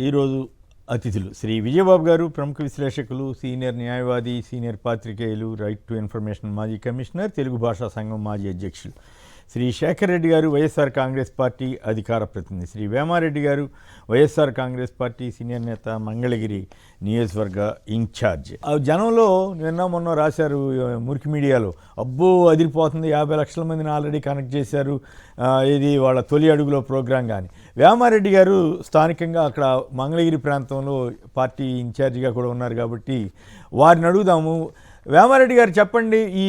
ఈరోజు అతిథులు శ్రీ విజయబాబు గారు, ప్రముఖ విశ్లేషకులు, సీనియర్ న్యాయవాది, సీనియర్ పాత్రికేయులు, రైట్ టు ఇన్ఫర్మేషన్ మాజీ కమిషనర్, తెలుగు భాషా సంఘం మాజీ అధ్యక్షులు శ్రీ శేఖర్ రెడ్డి గారు, వైఎస్ఆర్ కాంగ్రెస్ పార్టీ అధికార ప్రతినిధి, శ్రీ వేమారెడ్డి గారు, వైఎస్ఆర్ కాంగ్రెస్ పార్టీ సీనియర్ నేత, మంగళగిరి నియోజకవర్గ ఇన్ఛార్జ్. జనంలో నిన్న మొన్న రాశారు మురికి మీడియాలో, అబ్బో అదిరిపోతుంది, 50 లక్షల మందిని ఆల్రెడీ కనెక్ట్ చేశారు, ఇది వాళ్ళ తొలి అడుగులో ప్రోగ్రాం. కానీ వేమారెడ్డి గారు స్థానికంగా అక్కడ మంగళగిరి ప్రాంతంలో పార్టీ ఇన్ఛార్జిగా కూడా ఉన్నారు కాబట్టి వారిని అడుగుదాము. వేమారెడ్డి గారు చెప్పండి, ఈ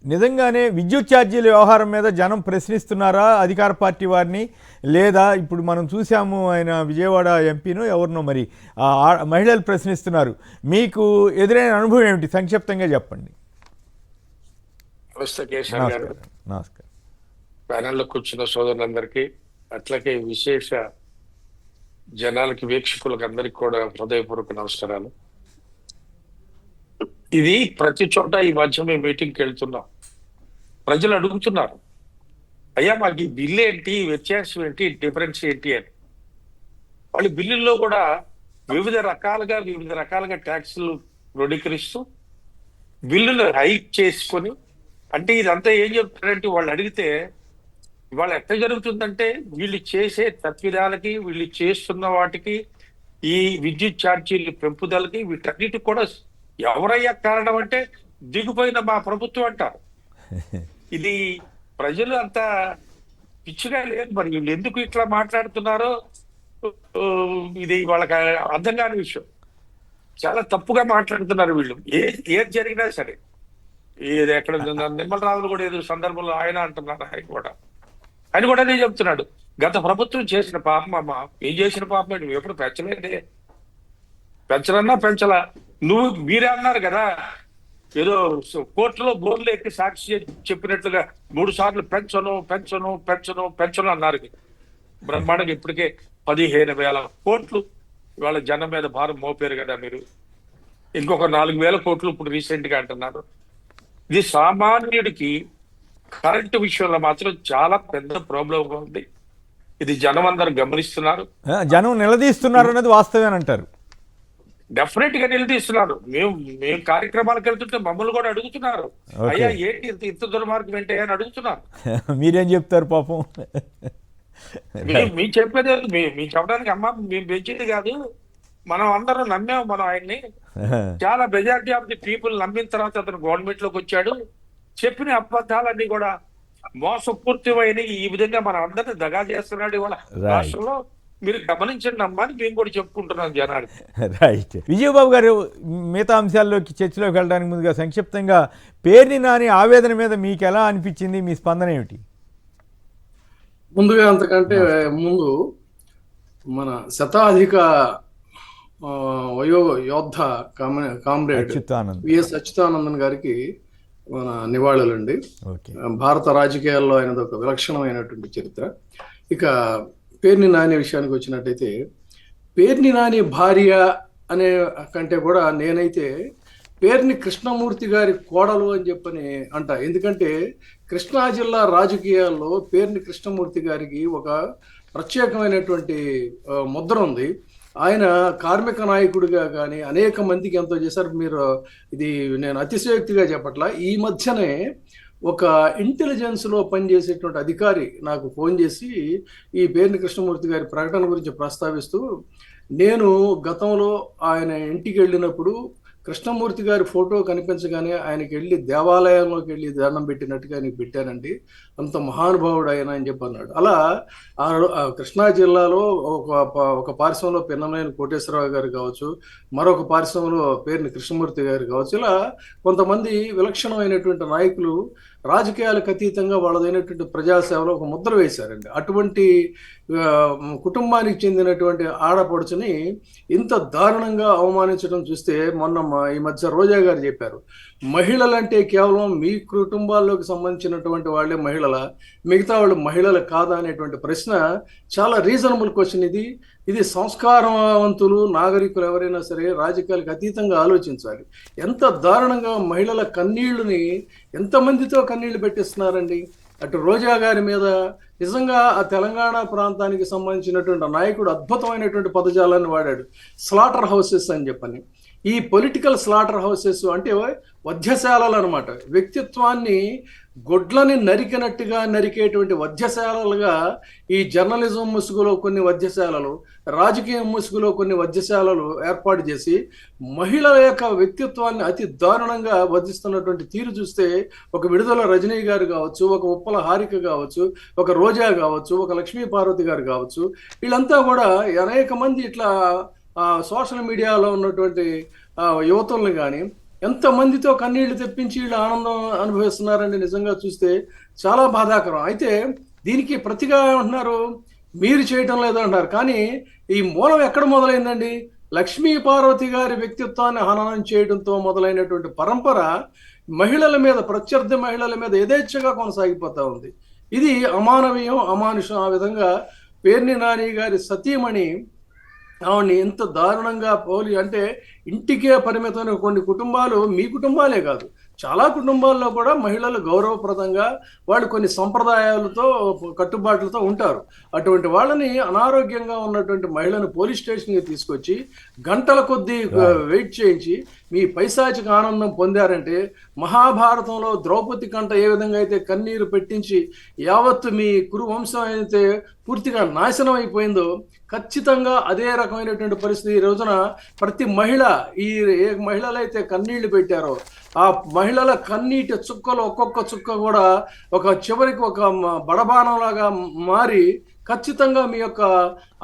నిజంగానే విద్యుత్ ఛార్జీల వ్యవహారం మీద జనం ప్రశ్నిస్తున్నారా అధికార పార్టీ వారిని, లేదా ఇప్పుడు మనం చూసాము ఆయన విజయవాడ ఎంపీనో ఎవరినో మరి మహిళలు ప్రశ్నిస్తున్నారు. మీకు ఎదురైన అనుభవం ఏమిటి, సంక్షిప్తంగా చెప్పండి. నమస్కారం. ప్యానెల్లో కూర్చున్న సోదరులందరికీ, అట్లాగే విశేష జనాలకి, వీక్షకులకు అందరికి కూడా హృదయపూర్వక నమస్కారాలు. ఇది ప్రతి చోట ఈ మధ్య మేము మీటింగ్కి వెళ్తున్నాం, ప్రజలు అడుగుతున్నారు, అయ్యా మాకు ఈ బిల్లు ఏంటి, వ్యత్యాసం ఏంటి, డిఫరెన్స్ ఏంటి అని. వాళ్ళు బిల్లుల్లో కూడా వివిధ రకాలుగా ట్యాక్సులు క్రోడీకరిస్తూ బిల్లులు హైక్ చేసుకొని, అంటే ఇదంతా ఏం చెప్తారంటే వాళ్ళు అడిగితే ఇవాళ ఎట్లా జరుగుతుందంటే వీళ్ళు చేసే తప్పిదాలకి, వీళ్ళు చేస్తున్న వాటికి, ఈ విద్యుత్ ఛార్జీలు పెంపుదలకి, వీటన్నిటికి కూడా ఎవరయ్యా కారణం అంటే దిగిపోయిన మా ప్రభుత్వం అంటారు. ఇది ప్రజలు అంత పిచ్చిగా లేదు, మరి వీళ్ళు ఎందుకు ఇట్లా మాట్లాడుతున్నారో ఇది వాళ్ళకి అర్థం కాని విషయం. చాలా తప్పుగా మాట్లాడుతున్నారు వీళ్ళు. ఏది జరిగినా సరే, ఇది ఎక్కడ నిమ్మలరావులు కూడా ఏదో సందర్భంలో ఆయన అంటున్నారు, ఆయన కూడా అదే చెప్తున్నాడు, గత ప్రభుత్వం చేసిన పాపం అమ్మ, ఏం చేసిన పాపం నువ్వు ఎప్పుడు పెంచలేదే, పెంచలన్నా పెంచలా. మీరే అన్నారు కదా, ఏదో కోర్టులో బోర్లు ఎక్కి సాక్షి చెప్పినట్లుగా 3 సార్లు పెంచను అన్నారు. బ్రహ్మాండంగా ఇప్పటికే 15,000 కోట్లు ఇవాళ జనం మీద భారం మోపారు కదా మీరు. ఇంకొక 4,000 కోట్లు ఇప్పుడు రీసెంట్ గా అంటున్నారు. ఇది సామాన్యుడికి కరెంటు విషయంలో మాత్రం చాలా పెద్ద ప్రాబ్లంగా ఉంది. ఇది జనం అందరూ గమనిస్తున్నారు, జనం నిలదీస్తున్నారు అన్నది వాస్తవేనంటారు. డెఫినెట్ గా నిలదీస్తున్నారు. మేము కార్యక్రమాలకు వెళ్తుంటే మమ్మల్ని కూడా అడుగుతున్నారు, అయ్యా ఏంటి ఇంత దుర్మార్గం ఏంటి అని అడుగుతున్నారు. మీరేం చెప్తారు పాపం? మేము చెప్పేది మేము చెప్పడానికి, అమ్మా మేము పెంచేది కాదు, మనం అందరం నమ్మాము, మనం ఆయన్ని చాలా మెజారిటీ ఆఫ్ ది పీపుల్ నమ్మిన తర్వాత అతను గవర్నమెంట్ లోకి వచ్చాడు. చెప్పిన అబద్ధాలన్నీ కూడా మోసపూర్తిమైన ఈ విధంగా మనం అందరినీ దగా చేస్తున్నాడు ఇవాళ రాష్ట్రంలో. మీరు గమనించండి అమ్మా అని మేము కూడా చెప్పుకుంటున్నాం జనానికి. రైట్. విజయబాబు గారు, మిగతా అంశాల్లోకి చర్చలోకి వెళ్ళడానికి ముందుగా సంక్షిప్తంగా పేర్ని నాని ఆవేదన మీద మీకు ఎలా అనిపించింది, మీ స్పందన ఏమిటి? ముందుగా అంతకంటే ముందు మన శతాధిక యోధ కామ్రేడ్ విఎస్ అచ్యుతానందన్ గారికి మన నివాళులండి. భారత రాజకీయాల్లో ఆయనది ఒక విలక్షణమైనటువంటి చరిత్ర. ఇక పేర్ని నాని విషయానికి వచ్చినట్టయితే, పేర్ని నాని భార్య అనే కంటే కూడా నేనైతే పేర్ని కృష్ణమూర్తి గారి కోడలు అని చెప్పని అంట. ఎందుకంటే కృష్ణా జిల్లా రాజకీయాల్లో పేర్ని కృష్ణమూర్తి గారికి ఒక ప్రత్యేకమైనటువంటి ముద్ర ఉంది. ఆయన కార్మిక నాయకుడిగా కానీ అనేక మందికి ఎంతో చేశారు. మీరు ఇది నేను అతిశయోక్తిగా చెప్పట్లా. ఈ మధ్యనే ఒక ఇంటెలిజెన్స్లో పనిచేసేటువంటి అధికారి నాకు ఫోన్ చేసి ఈ పేర్ని కృష్ణమూర్తి గారి ప్రకటన గురించి ప్రస్తావిస్తూ, నేను గతంలో ఆయన ఇంటికి వెళ్ళినప్పుడు కృష్ణమూర్తి గారి ఫోటో కనిపించగానే ఆయనకి వెళ్ళి దేవాలయంలోకి వెళ్ళి దండం పెట్టినట్టుగా ఆయనకి పెట్టానండి, అంత మహానుభావుడు ఆయన అని చెప్పి అన్నాడు. అలా కృష్ణా జిల్లాలో ఒక పార్శ్వంలో పిన్నమైన కోటేశ్వరరావు గారు కావచ్చు, మరొక పార్శ్వంలో పేర్ని కృష్ణమూర్తి గారు కావచ్చు, ఇలా కొంతమంది విలక్షణమైనటువంటి నాయకులు రాజకీయాలకు అతీతంగా వాళ్ళదైనటువంటి ప్రజాసేవలో ఒక ముద్ర వేశారండి. అటువంటి కుటుంబానికి చెందినటువంటి ఆడపడుచుని ఇంత దారుణంగా అవమానించడం చూస్తే, మొన్న ఈ మధ్య రోజా గారు చెప్పారు, మహిళలంటే కేవలం మీ కుటుంబాల్లోకి సంబంధించినటువంటి వాళ్ళే మహిళల, మిగతా వాళ్ళు మహిళలు కాదా అనేటువంటి ప్రశ్న చాలా రీజనబుల్ క్వశ్చన్. ఇది సంస్కారవంతులు నాగరికులు ఎవరైనా సరే రాజకీయాలకు అతీతంగా ఆలోచించాలి. ఎంత దారుణంగా మహిళల కన్నీళ్లుని ఎంతమందితో కన్నీళ్లు పెట్టిస్తున్నారండి. అటు రోజా గారి మీద నిజంగా ఆ తెలంగాణ ప్రాంతానికి సంబంధించినటువంటి నాయకుడు అద్భుతమైనటువంటి పదజాలాన్ని వాడాడు. స్లాటర్ హౌసెస్ అని చెప్పని. ఈ పొలిటికల్ స్లాటర్ హౌసెస్ అంటే వధ్యశాలలు అనమాట. వ్యక్తిత్వాన్ని గొడ్లని నరికినట్టుగా నరికేటువంటి వధ్యశాలలుగా ఈ జర్నలిజం ముసుగులో కొన్ని వధ్యశాలలు, రాజకీయం ముసుగులో కొన్ని వధ్యశాలలు ఏర్పాటు చేసి మహిళల యొక్క వ్యక్తిత్వాన్ని అతి దారుణంగా వధిస్తున్నటువంటి తీరు చూస్తే ఒక విడుదల రజనీ గారు కావచ్చు, ఒక ఉప్పల హారిక కావచ్చు, ఒక రోజా కావచ్చు, ఒక లక్ష్మీ పార్వతి గారు కావచ్చు, వీళ్ళంతా కూడా అనేక మంది ఇట్లా సోషల్ మీడియాలో ఉన్నటువంటి యువతులను కానీ ఎంతమందితో కన్నీళ్లు తెప్పించి వీళ్ళు ఆనందం అనుభవిస్తున్నారండి. నిజంగా చూస్తే చాలా బాధాకరం. అయితే దీనికి ప్రతిగా అంటున్నారు మీరు చేయటం లేదు అంటారు, కానీ ఈ మూలం ఎక్కడ మొదలైందండి? లక్ష్మీ పార్వతి గారి వ్యక్తిత్వాన్ని హననం చేయడంతో మొదలైనటువంటి పరంపర మహిళల మీద, ప్రత్యర్థి మహిళల మీద యథేచ్ఛగా కొనసాగిపోతా ఉంది. ఇది అమానవీయం, అమానుషం. ఆ విధంగా పేర్ని నాని గారి సతీమణి ఆవిడ్ని ఎంత దారుణంగా పోలి అంటే ఇంటికే పరిమితమైన కొన్ని కుటుంబాలు, మీ కుటుంబాలే కాదు చాలా కుటుంబాల్లో కూడా మహిళలు గౌరవప్రదంగా వాళ్ళు కొన్ని సంప్రదాయాలతో కట్టుబాట్లతో ఉంటారు. అటువంటి వాళ్ళని అనారోగ్యంగా ఉన్నటువంటి మహిళను పోలీస్ స్టేషన్కి తీసుకొచ్చి గంటల కొద్దీ వెయిట్ చేయించి మీ పైశాచిక ఆనందం పొందారంటే, మహాభారతంలో ద్రౌపది కంట ఏ విధంగా అయితే కన్నీరు పెట్టించి యావత్తు మీ కురు వంశం అయితే పూర్తిగా నాశనం అయిపోయిందో, ఖచ్చితంగా అదే రకమైనటువంటి పరిస్థితి ఈ రోజున ప్రతి మహిళ, ఈ ఏ మహిళలైతే కన్నీళ్లు పెట్టారో ఆ మహిళల కన్నీటి చుక్కలు ఒక్కొక్క చుక్క కూడా ఒక చివరికి ఒక బడబానంలాగా మారి ఖచ్చితంగా మీ యొక్క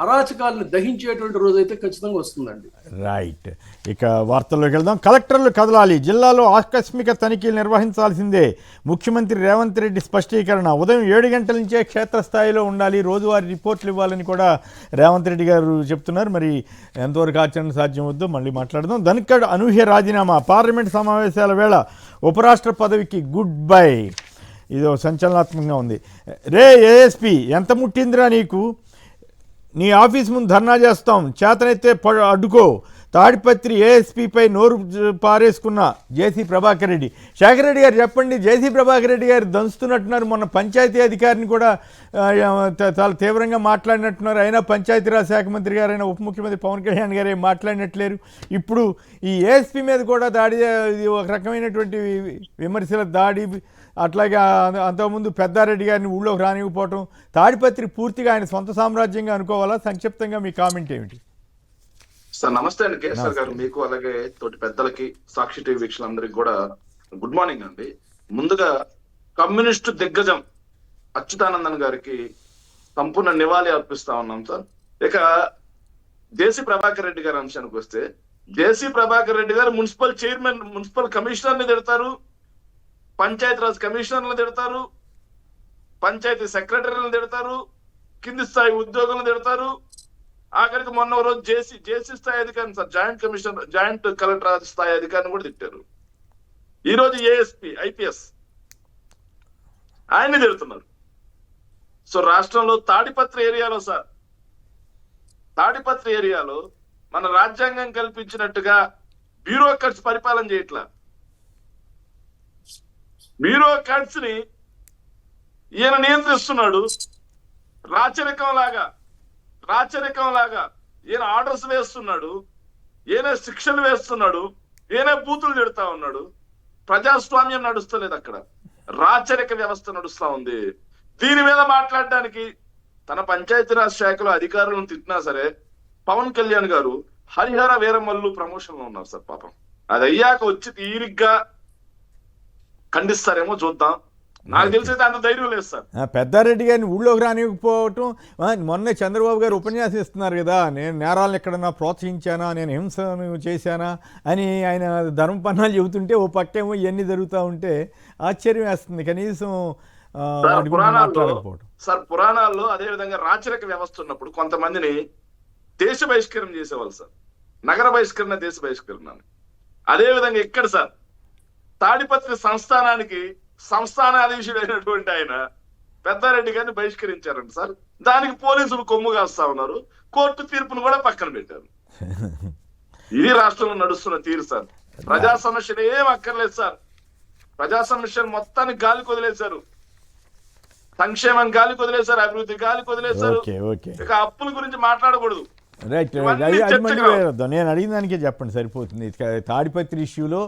అరాచకాలను దహించేటువంటి రోజు అయితే ఖచ్చితంగా వస్తుందండి. రైట్. ఇక వార్తల్లోకి వెళ్దాం. కలెక్టర్లు కదలాలి, జిల్లాలో ఆకస్మిక తనిఖీలు నిర్వహించాల్సిందే. ముఖ్యమంత్రి రేవంత్ రెడ్డి స్పష్టీకరణ. ఉదయం 7 గంటల నుంచే క్షేత్రస్థాయిలో ఉండాలి, రోజువారీ రిపోర్ట్లు ఇవ్వాలని కూడా రేవంత్ రెడ్డి గారు చెప్తున్నారు. మరి ఎంతవరకు ఆచరణ సాధ్యం వద్దో మళ్ళీ మాట్లాడదాం. ధన్కడ్ అనూహ్య రాజీనామా. పార్లమెంట్ సమావేశాల వేళ ఉపరాష్ట్ర పదవికి గుడ్ బై. ఇదో సంచలనాత్మకంగా ఉంది. రే ఏఎస్పీ, ఎంత ముట్టిందిరా నీకు? నీ ఆఫీస్ ముందు ధర్నా చేస్తాం, చేతనైతే అడ్డుకో. తాడిపత్రి ఏఎస్పీపై నోరు పారేసుకున్న జేసీ ప్రభాకర్ రెడ్డి. శేఖర్ రెడ్డి గారు చెప్పండి, జేసీ ప్రభాకర్ రెడ్డి గారు దంచుతున్నట్టున్నారు. మొన్న పంచాయతీ అధికారిని కూడా చాలా తీవ్రంగా మాట్లాడినట్టున్నారు. అయినా పంచాయతీరాజ్ శాఖ మంత్రి గారైనా ఉప ముఖ్యమంత్రి పవన్ కళ్యాణ్ గారు ఏం మాట్లాడినట్లేరు. ఇప్పుడు ఈ ఏఎస్పీ మీద కూడా దాడి, ఒక రకమైనటువంటి విమర్శల దాడి. అట్లాగే అంతకుముందు పెద్దారెడ్డి గారిని ఊళ్ళోకి రానివ్వకపోవటం. తాడిపత్రి పూర్తిగా ఆయన సొంత సామ్రాజ్యంగా అనుకోవాలా? సంక్షిప్తంగా మీ కామెంట్ ఏమిటి? సార్ నమస్తే అండి కేసీఆర్ గారు, మీకు అలాగే తోటి పెద్దలకి, సాక్షి టీవీ వీక్షకులందరికీ కూడా గుడ్ మార్నింగ్ అండి. ముందుగా కమ్యూనిస్టు దిగ్గజం అచ్యుతానందన్ గారికి సంపూర్ణ నివాళి అర్పిస్తా ఉన్నాం సార్. ఇక జేసీ ప్రభాకర్ రెడ్డి గారి అంశానికి వస్తే, జేసీ ప్రభాకర్ రెడ్డి గారు మున్సిపల్ చైర్మన్, మున్సిపల్ కమిషనర్ ని తిడతారు, పంచాయతీరాజ్ కమిషనర్లు తిడతారు, పంచాయతీ సెక్రటరీలను తిడతారు, కింది స్థాయి ఉద్యోగులను తిడతారు. ఆఖరికి మొన్న రోజు జేసీ స్థాయి అధికారిని సార్, జాయింట్ కలెక్టర్ స్థాయి అధికారిని కూడా తిట్టారు. ఈ రోజు ఏఎస్పీ ఐపీఎస్ ఆయన్ని తిడుతున్నారు. సో రాష్ట్రంలో తాడిపత్రి ఏరియాలో సార్, తాడిపత్రి ఏరియాలో మన రాజ్యాంగం కల్పించినట్టుగా బ్యూరోక్రాట్స్ పరిపాలన చేయట్లా. బ్యూరోక్రాట్స్ ని ఈయన నియంత్రిస్తున్నాడు. రాచరికం లాగా ఈయన ఆర్డర్స్ వేస్తున్నాడు, ఈయన శిక్షలు వేస్తున్నాడు, ఈయన బూతులు తిడతా ఉన్నాడు. ప్రజాస్వామ్యం నడుస్తలేదు అక్కడ, రాచరిక వ్యవస్థ నడుస్తా ఉంది. దీని మీద మాట్లాడడానికి తన పంచాయతీరాజ్ శాఖలో అధికారులను తిట్టినా సరే పవన్ కళ్యాణ్ గారు హరిహర వీరమల్లు ప్రమోషన్ లో ఉన్నారు సార్. పాపం అది అయ్యాక వచ్చి తీరిగ్గా ఖండిస్తారేమో చూద్దాం. నాకు తెలిసి అంత ధైర్యం లేదు సార్. పెద్దారెడ్డి గారిని ఊళ్ళోకి రానివ్వకపోవటం, మొన్నే చంద్రబాబు గారు ఉపన్యాసం ఇస్తున్నారు కదా, నేను నేరాలను ఎక్కడన్నా ప్రోత్సహించానా, నేను హింసను చేశానా అని ఆయన ధర్మపన్నాలు చెబుతుంటే ఓ పక్కేమో ఇవన్నీ జరుగుతూ ఉంటే ఆశ్చర్యం వేస్తుంది. కనీసం పురాణాల్లో అదే విధంగా రాచరిక వ్యవస్థ ఉన్నప్పుడు కొంతమందిని దేశ బహిష్కరణ చేసేవాళ్ళు సార్, నగర బహిష్కరణ, దేశ బహిష్కరణ. అదే విధంగా ఇక్కడ సార్ తాడిపత్రి సంస్థానానికి సంస్థానాధీశుడైనటువంటి ఆయన పెద్దారెడ్డి గారిని బహిష్కరించారంట సార్. దానికి పోలీసులు కొమ్ము కాస్తా ఉన్నారు, కోర్టు తీర్పును కూడా పక్కన పెట్టారు. ఇది రాష్ట్రంలో నడుస్తున్న తీరు సార్. ప్రజా సమస్యలు ఏం అక్కర్లేదు సార్, ప్రజా సమస్యలు మొత్తాన్ని గాలికి వదిలేశారు. సంక్షేమం గాలికి వదిలేశారు, అభివృద్ధి గాలికి వదిలేశారు. ఓకే ఓకే ఇక అప్పుల గురించి మాట్లాడకూడదు. రైట్. ఇవన్నీ అది మళ్ళీ చర్చకు వేరొద్దాం. నేను అడిగిన దానికే చెప్పండి సరిపోతుంది. తాడిపత్రి ఇష్యూలో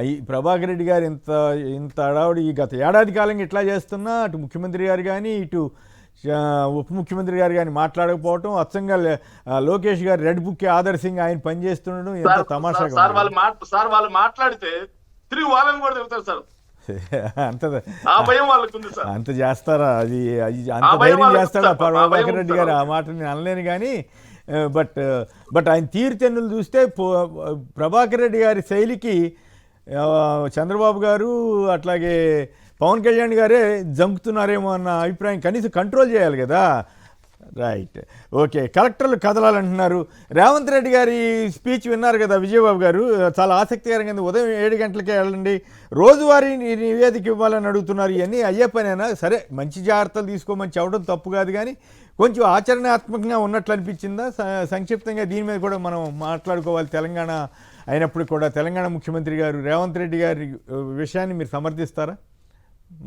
ఈ ప్రభాకర్ రెడ్డి గారు ఇంత అడావుడి ఈ గత ఏడాది కాలంగా ఇట్లా చేస్తున్నా అటు ముఖ్యమంత్రి గారు కానీ ఇటు ఉప ముఖ్యమంత్రి గారు కానీ మాట్లాడకపోవటం, అచ్చంగా లోకేష్ గారు రెడ్ బుక్ ఆదర్శంగా ఆయన పనిచేస్తుండడం ఎంత తమాషాగా సార్ వాళ్ళు మాట్లాడితే తిరిగి వాళ్ళని కూడా తిరుగుతారు సార్. అంత ఆ భయం వాళ్ళకు ఉంది సార్. అంత చేస్తారా? అది అంత ధైర్యం చేస్తాడా ప్రభాకర్ రెడ్డి గారు? ఆ మాట నేను అనలేను కానీ బట్ ఆయన తీరుతెన్నులు చూస్తే ప్రభాకర్ రెడ్డి గారి శైలికి చంద్రబాబు గారు అట్లాగే పవన్ కళ్యాణ్ గారే జంకుతున్నారేమో అన్న అభిప్రాయం. కనీసం కంట్రోల్ చేయాలి కదా. రైట్. ఓకే. కలెక్టర్లు కదలాలంటున్నారు. రేవంత్ రెడ్డి గారి స్పీచ్ విన్నారు కదా విజయబాబు గారు, చాలా ఆసక్తికరంగా ఉంది. ఉదయం 7 గంటలకే వెళ్ళండి, రోజువారీ నివేదిక ఇవ్వాలని అడుగుతున్నారు. ఇవన్నీ అయ్యే పనేనా? సరే, మంచి జాగ్రత్తలు తీసుకోమని చెప్పడం తప్పు కాదు, కానీ కొంచెం ఆచరణాత్మకంగా ఉన్నట్లు అనిపించిందా? సంక్షిప్తంగా దీని మీద కూడా మనం మాట్లాడుకోవాలి. తెలంగాణ అయినప్పుడు కూడా తెలంగాణ ముఖ్యమంత్రి గారు రేవంత్ రెడ్డి గారి విషయాన్ని మీరు సమర్థిస్తారా?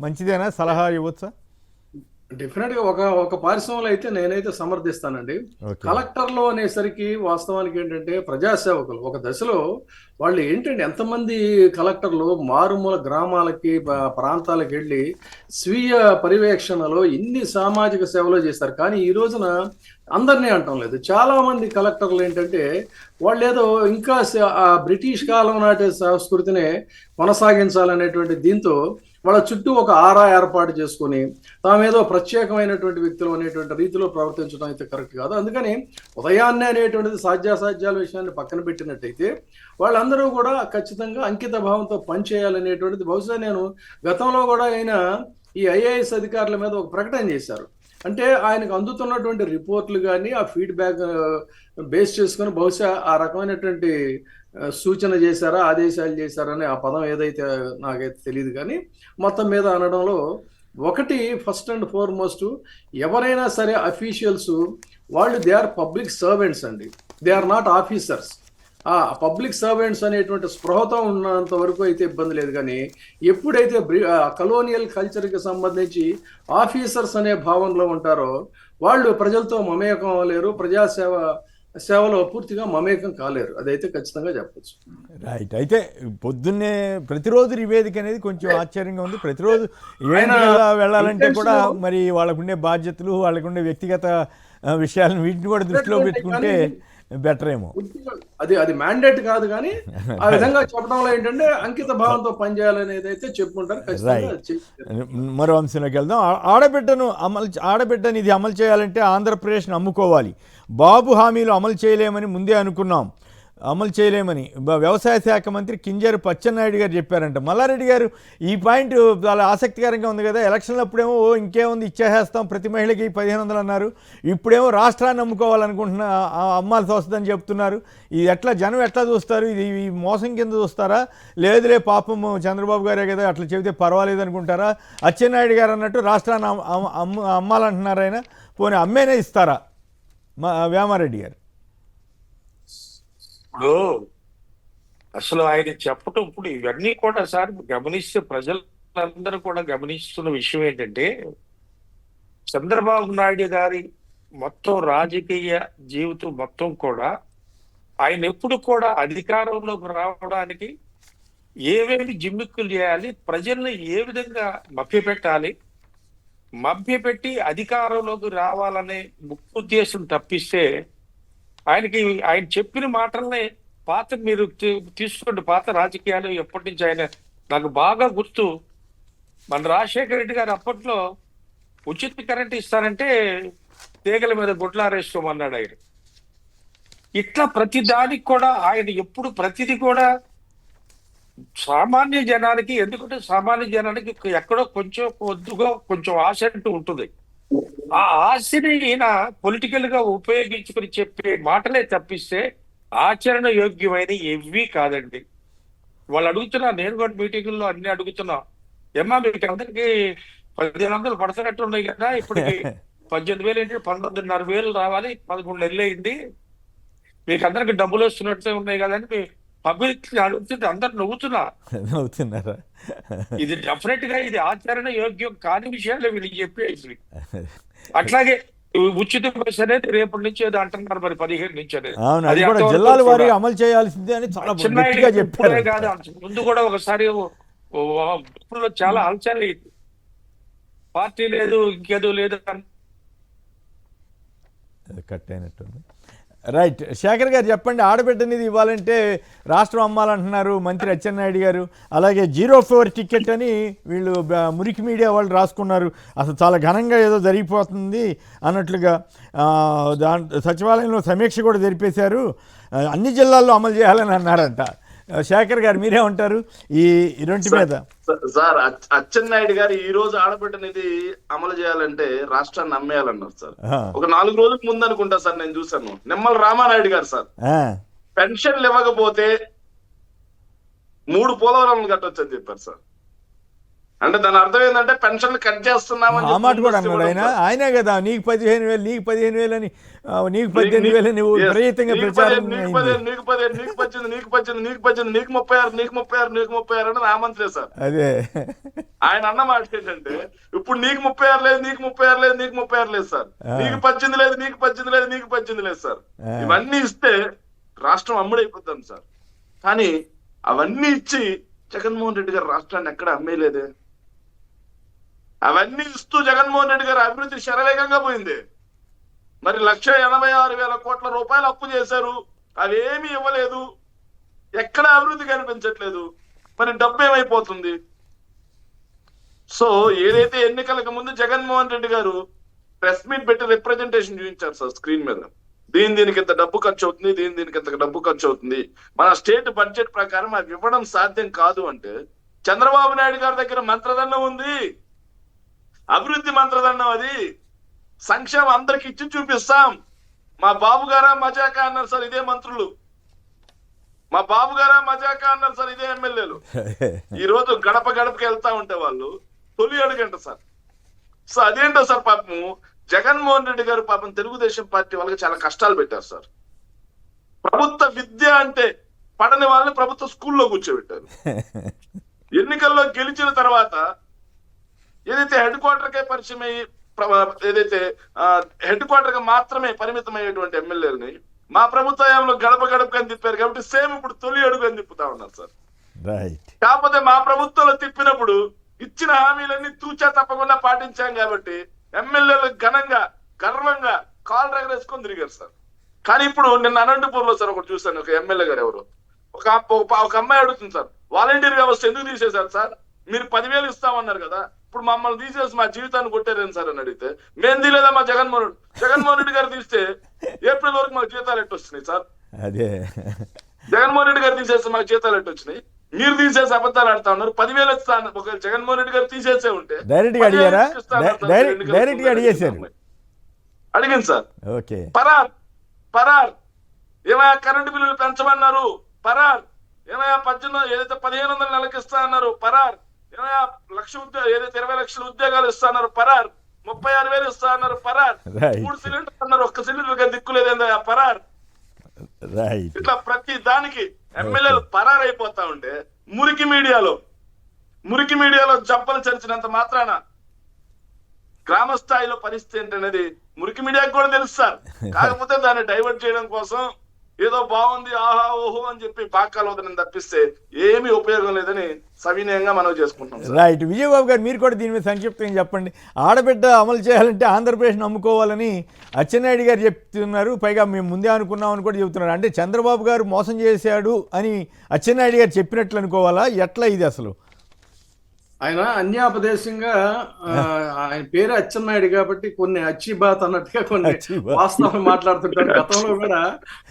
మంచిదేనా? సలహా ఇవ్వచ్చా? డెఫినెట్ గా ఒక పారిశ్రమలో అయితే నేనైతే సమర్థిస్తానండి. కలెక్టర్లు అనేసరికి వాస్తవానికి ఏంటంటే ప్రజాసేవకులు ఒక దశలో వాళ్ళు ఏంటంటే ఎంతమంది కలెక్టర్లు మారుమూల గ్రామాలకి ప్రాంతాలకు వెళ్ళి స్వీయ పర్యవేక్షణలో ఇన్ని సామాజిక సేవలు చేస్తారు. కానీ ఈ రోజున అందరినీ అంటం లేదు. చాలా మంది కలెక్టర్లు ఏంటంటే వాళ్ళు ఏదో ఇంకా బ్రిటిష్ కాలం నాటి సంస్కృతిని కొనసాగించాలనేటువంటి దీంతో వాళ్ళ చుట్టూ ఒక ఆరా ఏర్పాటు చేసుకుని తామేదో ప్రత్యేకమైనటువంటి వ్యక్తులు అనేటువంటి రీతిలో ప్రవర్తించడం అయితే కరెక్ట్ కాదు. అందుకని ఉదయాన్నే అనేటువంటిది సాధ్యాసాధ్యాల విషయాన్ని పక్కన పెట్టినట్టయితే వాళ్ళందరూ కూడా ఖచ్చితంగా అంకిత భావంతో పనిచేయాలనేటువంటిది బహుశా నేను గతంలో కూడా ఆయన ఈ ఐఏఎస్ అధికారుల మీద ఒక ప్రకటన చేశారు. అంటే ఆయనకు అందుతున్నటువంటి రిపోర్ట్లు కానీ ఆ ఫీడ్బ్యాక్ బేస్ చేసుకొని బహుశా ఆ రకమైనటువంటి సూచన చేశారా, ఆదేశాలు చేశారని ఆ పదం ఏదైతే నాకైతే తెలియదు, కానీ మొత్తం మీద అనడంలో ఒకటి ఫస్ట్ అండ్ ఫార్మోస్ట్ ఎవరైనా సరే అఫీషియల్స్ వాళ్ళు దే ఆర్ పబ్లిక్ సర్వెంట్స్ అండి, దే ఆర్ నాట్ ఆఫీసర్స్. ఆ పబ్లిక్ సర్వెంట్స్ అనేటువంటి స్పృహతో ఉన్నంత వరకు అయితే ఇబ్బంది లేదు. కానీ ఎప్పుడైతే కలోనియల్ కల్చర్కి సంబంధించి ఆఫీసర్స్ అనే భావనలో ఉంటారో వాళ్ళు ప్రజలతో మమేకం అవ్వలేరు, సేవలో పూర్తిగా మమేకం కాలేరు. అదైతే ఖచ్చితంగా చెప్పచ్చు. రైట్. అయితే పొద్దున్నే ప్రతిరోజు నివేదిక అనేది కొంచెం ఆశ్చర్యంగా ఉంది. ప్రతిరోజు వెళ్ళాలంటే కూడా మరి వాళ్ళకుండే బాధ్యతలు, వాళ్ళకుండే వ్యక్తిగత విషయాలను వీటిని కూడా దృష్టిలో పెట్టుకుంటే బెటర్ ఏమో. అది మ్యాండేట్ కాదు, కానీ ఆ విధంగా చెప్పడంలో ఏంటంటే అంకిత భావంతో పనిచేయాలనేది అయితే చెప్పుకుంటారు. మరో అంశంలోకి వెళ్దాం. ఆడబిడ్డని ఇది అమలు చేయాలంటే ఆంధ్రప్రదేశ్ను అమ్ముకోవాలి. బాబు హామీలు అమలు చేయలేమని వ్యవసాయ శాఖ మంత్రి కింజారు పచ్చెన్నాయుడు గారు చెప్పారంట. మల్లారెడ్డి గారు ఈ పాయింట్ చాలా ఆసక్తికరంగా ఉంది కదా. ఎలక్షన్లు అప్పుడేమో ఇంకేముంది ఇచ్చేసేస్తాం, ప్రతి మహిళకి 1500 అన్నారు. ఇప్పుడేమో రాష్ట్రాన్ని అమ్ముకోవాలనుకుంటున్నా, అమ్మాల్సి వస్తుందని చెప్తున్నారు. ఇది జనం ఎట్లా చూస్తారు? ఇది మోసం కింద చూస్తారా? లేదులే పాపం చంద్రబాబు గారే కదా అట్లా చెబితే పర్వాలేదు అనుకుంటారా? అచ్చెన్నాయుడు గారు అన్నట్టు రాష్ట్రాన్ని అమ్మాలంటున్నారు ఆయన. పోనీ అమ్మేనే ఇస్తారా వేమారెడ్డి గారు? ఇప్పుడు అసలు ఆయన చెప్పటం ఇప్పుడు ఇవన్నీ కూడా సార్ గమనిస్తే ప్రజలందరూ కూడా గమనిస్తున్న విషయం ఏంటంటే చంద్రబాబు నాయుడు గారి మొత్తం రాజకీయ జీవితం మొత్తం కూడా ఆయన ఎప్పుడు కూడా అధికారంలోకి రావడానికి ఏవేమి జిమ్మిక్కులు చేయాలి, ప్రజల్ని ఏ విధంగా మభ్యపెట్టి అధికారంలోకి రావాలనే ముఖ్య ఉద్దేశం తప్పిస్తే ఆయన చెప్పిన మాటలనే మీరు తీసుకోండి. పాత రాజకీయాలు ఎప్పటి నుంచి ఆయన నాకు బాగా గుర్తు. మన రాజశేఖర రెడ్డి గారు అప్పట్లో ఉచిత కరెంట్ ఇస్తానంటే తీగల మీద గుడ్లారేసుకోమన్నాడు ఆయన. ఇట్లా ప్రతి దానికి కూడా ఆయన ఎప్పుడు ప్రతిదీ కూడా సామాన్య జనానికి, ఎందుకంటే సామాన్య జనానికి ఎక్కడో కొంచెం ఆశ అంటూ ఉంటుంది. ఆ ఆశని ఈయన పొలిటికల్ గా ఉపయోగించుకుని చెప్పే మాటలే తప్పిస్తే ఆచరణ యోగ్యమైన ఎవ్వి కాదండి. వాళ్ళు అడుగుతున్నా, నేను కూడా మీటింగుల్లో అన్ని అడుగుతున్నా, ఏమ్మా మీకు అందరికి 1500 పడుతున్నట్టు ఉన్నాయి కదా, ఇప్పటికి 18,000 ఏంటి 19,500 రావాలి, 11 నెలలు అయింది, మీకు అందరికి డబ్బులు వస్తున్నట్టు ఉన్నాయి కదా అని పబ్లిక్ అడుగుతుంటే అందరు నవ్వుతున్నారు. అవుతున్నారా? ఇది డెఫినెట్ గా ఇది ఆచరణ యోగ్యం కాని విషయాలు వీళ్ళకి చెప్పేసి. అట్లాగే ఉచిత బస్ అనేది రేపటి నుంచి ఏదో అంటున్నారు మరి 15 నుంచి అనేది. అవును, అది కూడా జిల్లాల వారీగా అమలు చేయాల్సిందే అని చాలా గట్టిగా చెప్పారు. కాదు, ముందు కూడా ఒకసారి చాలా హల్చల్ అయింది. పార్టీ లేదు ఇంకేదో లేదు అని కట్ అయినట్టుంది. రైట్, శేఖర్ గారు చెప్పండి. ఆడబిడ్డనిది ఇవ్వాలంటే రాష్ట్రం అమ్మాలంటున్నారు మంత్రి అచ్చెన్నాయుడు గారు. అలాగే 04 టికెట్ అని వీళ్ళు మురికి మీడియా వాళ్ళు రాసుకున్నారు. అసలు చాలా ఘనంగా ఏదో జరిగిపోతుంది అన్నట్లుగా సచివాలయంలో సమీక్ష కూడా జరిపేశారు. అన్ని జిల్లాల్లో అమలు చేయాలని అన్నారంట. శేఖర్ గారు మీరేమంటారు ఈ రెంటి మీద? సార్, అచ్చెన్నాయుడు గారు ఈ రోజు ఆడబిడ్డనిది అమలు చేయాలంటే రాష్ట్రాన్ని అమ్మేయాలన్నారు సార్. ఒక 4 రోజుల ముందు అనుకుంటా సార్ నేను చూసాను, నిమ్మల రామానాయుడు గారు సార్ పెన్షన్లు ఇవ్వకపోతే 3 పోలవరంలు కట్టొచ్చు అని చెప్పారు సార్. అంటే దాని అర్థం ఏంటంటే పెన్షన్లు కట్ చేస్తున్నామని ఆ మాట కూడా అన్నాడు ఆయన. ఆయనే కదా నీకు 15,000 నీకు 15,000 అని నీకు 18,000 నువ్వు విపరీతంగా ప్రచారం నీకు 18 నీకు 18 నీకు 18 నీకు 18 నీకు 36 నీకు 36 నీకు 36 అని రామంత్రే సార్. అదే ఆయన అన్న మాట ఏంటంటే ఇప్పుడు నీకు 36 లేదు నీకు 36 లేదు నీకు 36 లేదు సార్, నీకు 18 లేదు నీకు 18 లేదు నీకు 18 లేదు సార్. ఇవన్నీ ఇస్తే రాష్ట్రం అమ్ముడైపోతాం సార్. కానీ అవన్నీ ఇచ్చి జగన్మోహన్ రెడ్డి గారు రాష్ట్రాన్ని ఎక్కడ అమ్మేయలేదే. అవన్నీ ఇస్తూ జగన్మోహన్ రెడ్డి గారు అభివృద్ధి శరవేగంగా పోయింది. మరి 1,86,000 కోట్ల రూపాయలు అప్పు చేశారు, అవేమీ ఇవ్వలేదు, ఎక్కడ అభివృద్ధి కనిపించట్లేదు. మరి డబ్బు ఏమైపోతుంది? సో ఏదైతే ఎన్నికలకు ముందు జగన్మోహన్ రెడ్డి గారు ప్రెస్ మీట్ పెట్టి రిప్రజెంటేషన్ చూపించారు సార్ స్క్రీన్ మీద, దీనికి ఇంత డబ్బు ఖర్చు అవుతుంది, దీనికి ఇంత డబ్బు ఖర్చు అవుతుంది, మన స్టేట్ బడ్జెట్ ప్రకారం అది ఇవ్వడం సాధ్యం కాదు అంటే చంద్రబాబు నాయుడు గారి దగ్గర మంత్రదండం ఉంది, అభివృద్ధి మంత్రదండం, అది సంక్షేమం అందరికి ఇచ్చి చూపిస్తాం. మా బాబు గారా మజాకా అన్నారు సార్ ఇదే మంత్రులు, మా బాబు గారా మజాకా అన్నారు సార్ ఇదే ఎమ్మెల్యేలు. ఈ రోజు గడప గడపకి వెళ్తా ఉంటే వాళ్ళు తొలి అడుగంట సార్. సో అదేంటో సార్ పాపము జగన్మోహన్ రెడ్డి గారు పాపం తెలుగుదేశం పార్టీ వాళ్ళకి చాలా కష్టాలు పెట్టారు సార్. ప్రభుత్వ విద్య అంటే పడని వాళ్ళని ప్రభుత్వ స్కూల్లో కూర్చోబెట్టారు. ఎన్నికల్లో గెలిచిన తర్వాత ఏదైతే హెడ్ క్వార్టర్ కే పరిచయం అయ్యి ఏదైతే హెడ్ క్వార్టర్ గా మాత్రమే పరిమితమయ్యేటువంటి ఎమ్మెల్యేలని మా ప్రభుత్వ హయాంలో గడప గడప అని తిప్పారు కాబట్టి సేమ్ ఇప్పుడు తొలి అడుగు అని తిప్పుతా ఉన్నారు సార్. కాకపోతే మా ప్రభుత్వంలో తిప్పినప్పుడు ఇచ్చిన హామీలన్నీ తూచా తప్పకుండా పాటించాం కాబట్టి ఎమ్మెల్యేలు ఘనంగా గర్వంగా కాల్ రగరేసుకొని తిరిగారు సార్. కానీ ఇప్పుడు నిన్న అనంతపూర్ లో సార్ ఒకటి చూశాను, ఒక ఎమ్మెల్యే గారు ఎవరు ఒక అమ్మాయి అడుగుతుంది సార్, వాలంటీర్ వ్యవస్థ ఎందుకు తీసేశారు సార్, మీరు 10,000 ఇస్తామన్నారు కదా, ఇప్పుడు మమ్మల్ని తీసేసి మా జీవితాన్ని కొట్టారేం సార్ అని అడిగితే, మేము తీలేదా మా జగన్మోహన్ రెడ్డి గారు తీస్తే ఏప్రిల్ వరకు మాకు జీతాలు ఎట్టొచ్చినాయి సార్, అదే జగన్మోహన్ రెడ్డి గారు తీసేస్తే మాకు జీతాలు ఎట్టొచ్చినాయి, మీరు తీసేసి అబద్ధాలు ఆడుతా ఉన్నారు, 10,000 ఇస్తాను. ఒక జగన్మోహన్ రెడ్డి గారు తీసేసే ఉంటే డైరెక్ట్ గా అడిగింది సార్. పరార్ ఏమైనా కరెంటు బిల్లులు పెంచమన్నారు, పరార్ ఏమైనా 1,500 నెలకి ఇస్తా అన్నారు, పరార్ ఏమైనా 1,00,000 ఉద్యోగాలు ఏదైతే 20 లక్షల ఉద్యోగాలు ఇస్తా అన్నారు, పరార్ 36,000 ఇస్తా అన్నారు, పరార్ 3 సిలిండర్ అన్నారు, 1 సిలిండర్ దిక్కులేదా పరార్. ఇట్లా ప్రతి దానికి ఎమ్మెల్యేలు పరార్ అయిపోతా ఉంటే మురికి మీడియాలో జబ్బలు చరిచినంత మాత్రాన గ్రామ స్థాయిలో పరిస్థితి ఏంటనేది మురికి మీడియాకి కూడా తెలుసు సార్. కాకపోతే దాన్ని డైవర్ట్ చేయడం కోసం ఏదో బాగుంది ఆహా ఓహో అని చెప్పి పాకాలోదనం తప్పిస్తే ఏమీ ఉపయోగం లేదని సవినయంగా మనం చేసుకుంటాం. రైట్, విజయబాబు గారు మీరు కూడా దీని మీద సంక్షిప్తంగా చెప్పండి. ఆడబిడ్డ అమలు చేయాలంటే ఆంధ్రప్రదేశ్ను అమ్ముకోవాలని అచ్చెన్నాయుడు గారు చెప్తున్నారు, పైగా మేము ముందే అనుకున్నామని కూడా చెబుతున్నారు. అంటే చంద్రబాబు గారు మోసం చేశాడు అని అచ్చెన్నాయుడు గారు చెప్పినట్లు అనుకోవాలా, ఎట్లా ఇది అసలు? ఆయన అన్యాపదేశంగా ఆయన పేరు అచ్చెన్నాయుడు కాబట్టి కొన్ని అచ్చిబాత్ అన్నట్టుగా కొన్ని వాస్తవాలు మాట్లాడుతుంటారు. గతంలో కూడా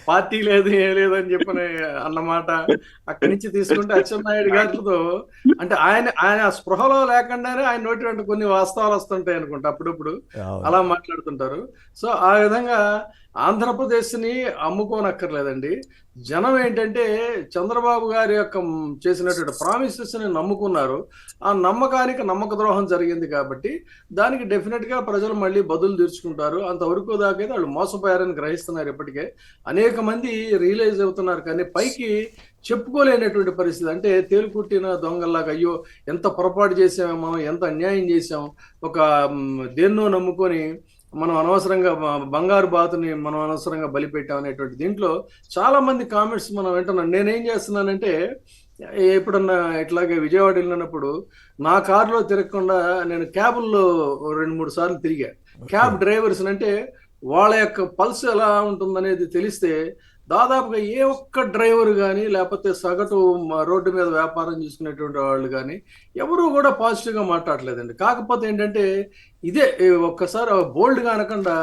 పార్టీ లేదు ఏం లేదు అని చెప్పని అన్నమాట అక్కడి నుంచి తీసుకుంటే అచ్చెన్నాయుడు గారితో అంటే ఆయన స్పృహలో లేకుండానే ఆయన నోటి వెంట కొన్ని వాస్తవాలు వస్తుంటాయి అనుకుంటా, అప్పుడప్పుడు అలా మాట్లాడుతుంటారు. సో ఆ విధంగా ఆంధ్రప్రదేశ్ని అమ్ముకోనక్కర్లేదండి. జనం ఏంటంటే చంద్రబాబు గారి యొక్క చేసినటువంటి ప్రామిసెస్ని నమ్ముకున్నారు. ఆ నమ్మకానికి నమ్మక ద్రోహం జరిగింది కాబట్టి దానికి డెఫినెట్గా ప్రజలు మళ్ళీ బదులు తీర్చుకుంటారు. అంతవరకు దాకైతే వాళ్ళు మోసపోయారని గ్రహిస్తున్నారు. ఇప్పటికే అనేక మంది రియలైజ్ అవుతున్నారు, కానీ పైకి చెప్పుకోలేనటువంటి పరిస్థితి. అంటే తేలుకుట్టిన దొంగల్లాగా అయ్యో ఎంత పొరపాటు చేసాము, మనం ఎంత అన్యాయం చేసాం, ఒక దేన్నో నమ్ముకొని మనం అనవసరంగా బంగారు బాతుని మనం అనవసరంగా బలిపెట్టాం అనేటువంటి దీంట్లో చాలా మంది కామెంట్స్ మనం వింటున్నాం. నేనేం చేస్తున్నానంటే ఎప్పుడన్నా ఇట్లాగే విజయవాడ వెళ్ళినప్పుడు నా కారులో తిరగకుండా నేను క్యాబుల్లో 2-3 సార్లు తిరిగా. క్యాబ్ డ్రైవర్స్ అంటే వాళ్ళ యొక్క పల్స్ ఎలా ఉంటుందనేది తెలిస్తే దాదాపుగా ఏ ఒక్క డ్రైవర్ కానీ లేకపోతే సగటు రోడ్డు మీద వ్యాపారం చేసుకునేటువంటి వాళ్ళు కానీ ఎవరు కూడా పాజిటివ్గా మాట్లాడలేదండి. కాకపోతే ఏంటంటే ఇదే ఒక్కసారి బోల్డ్గా అనకుండా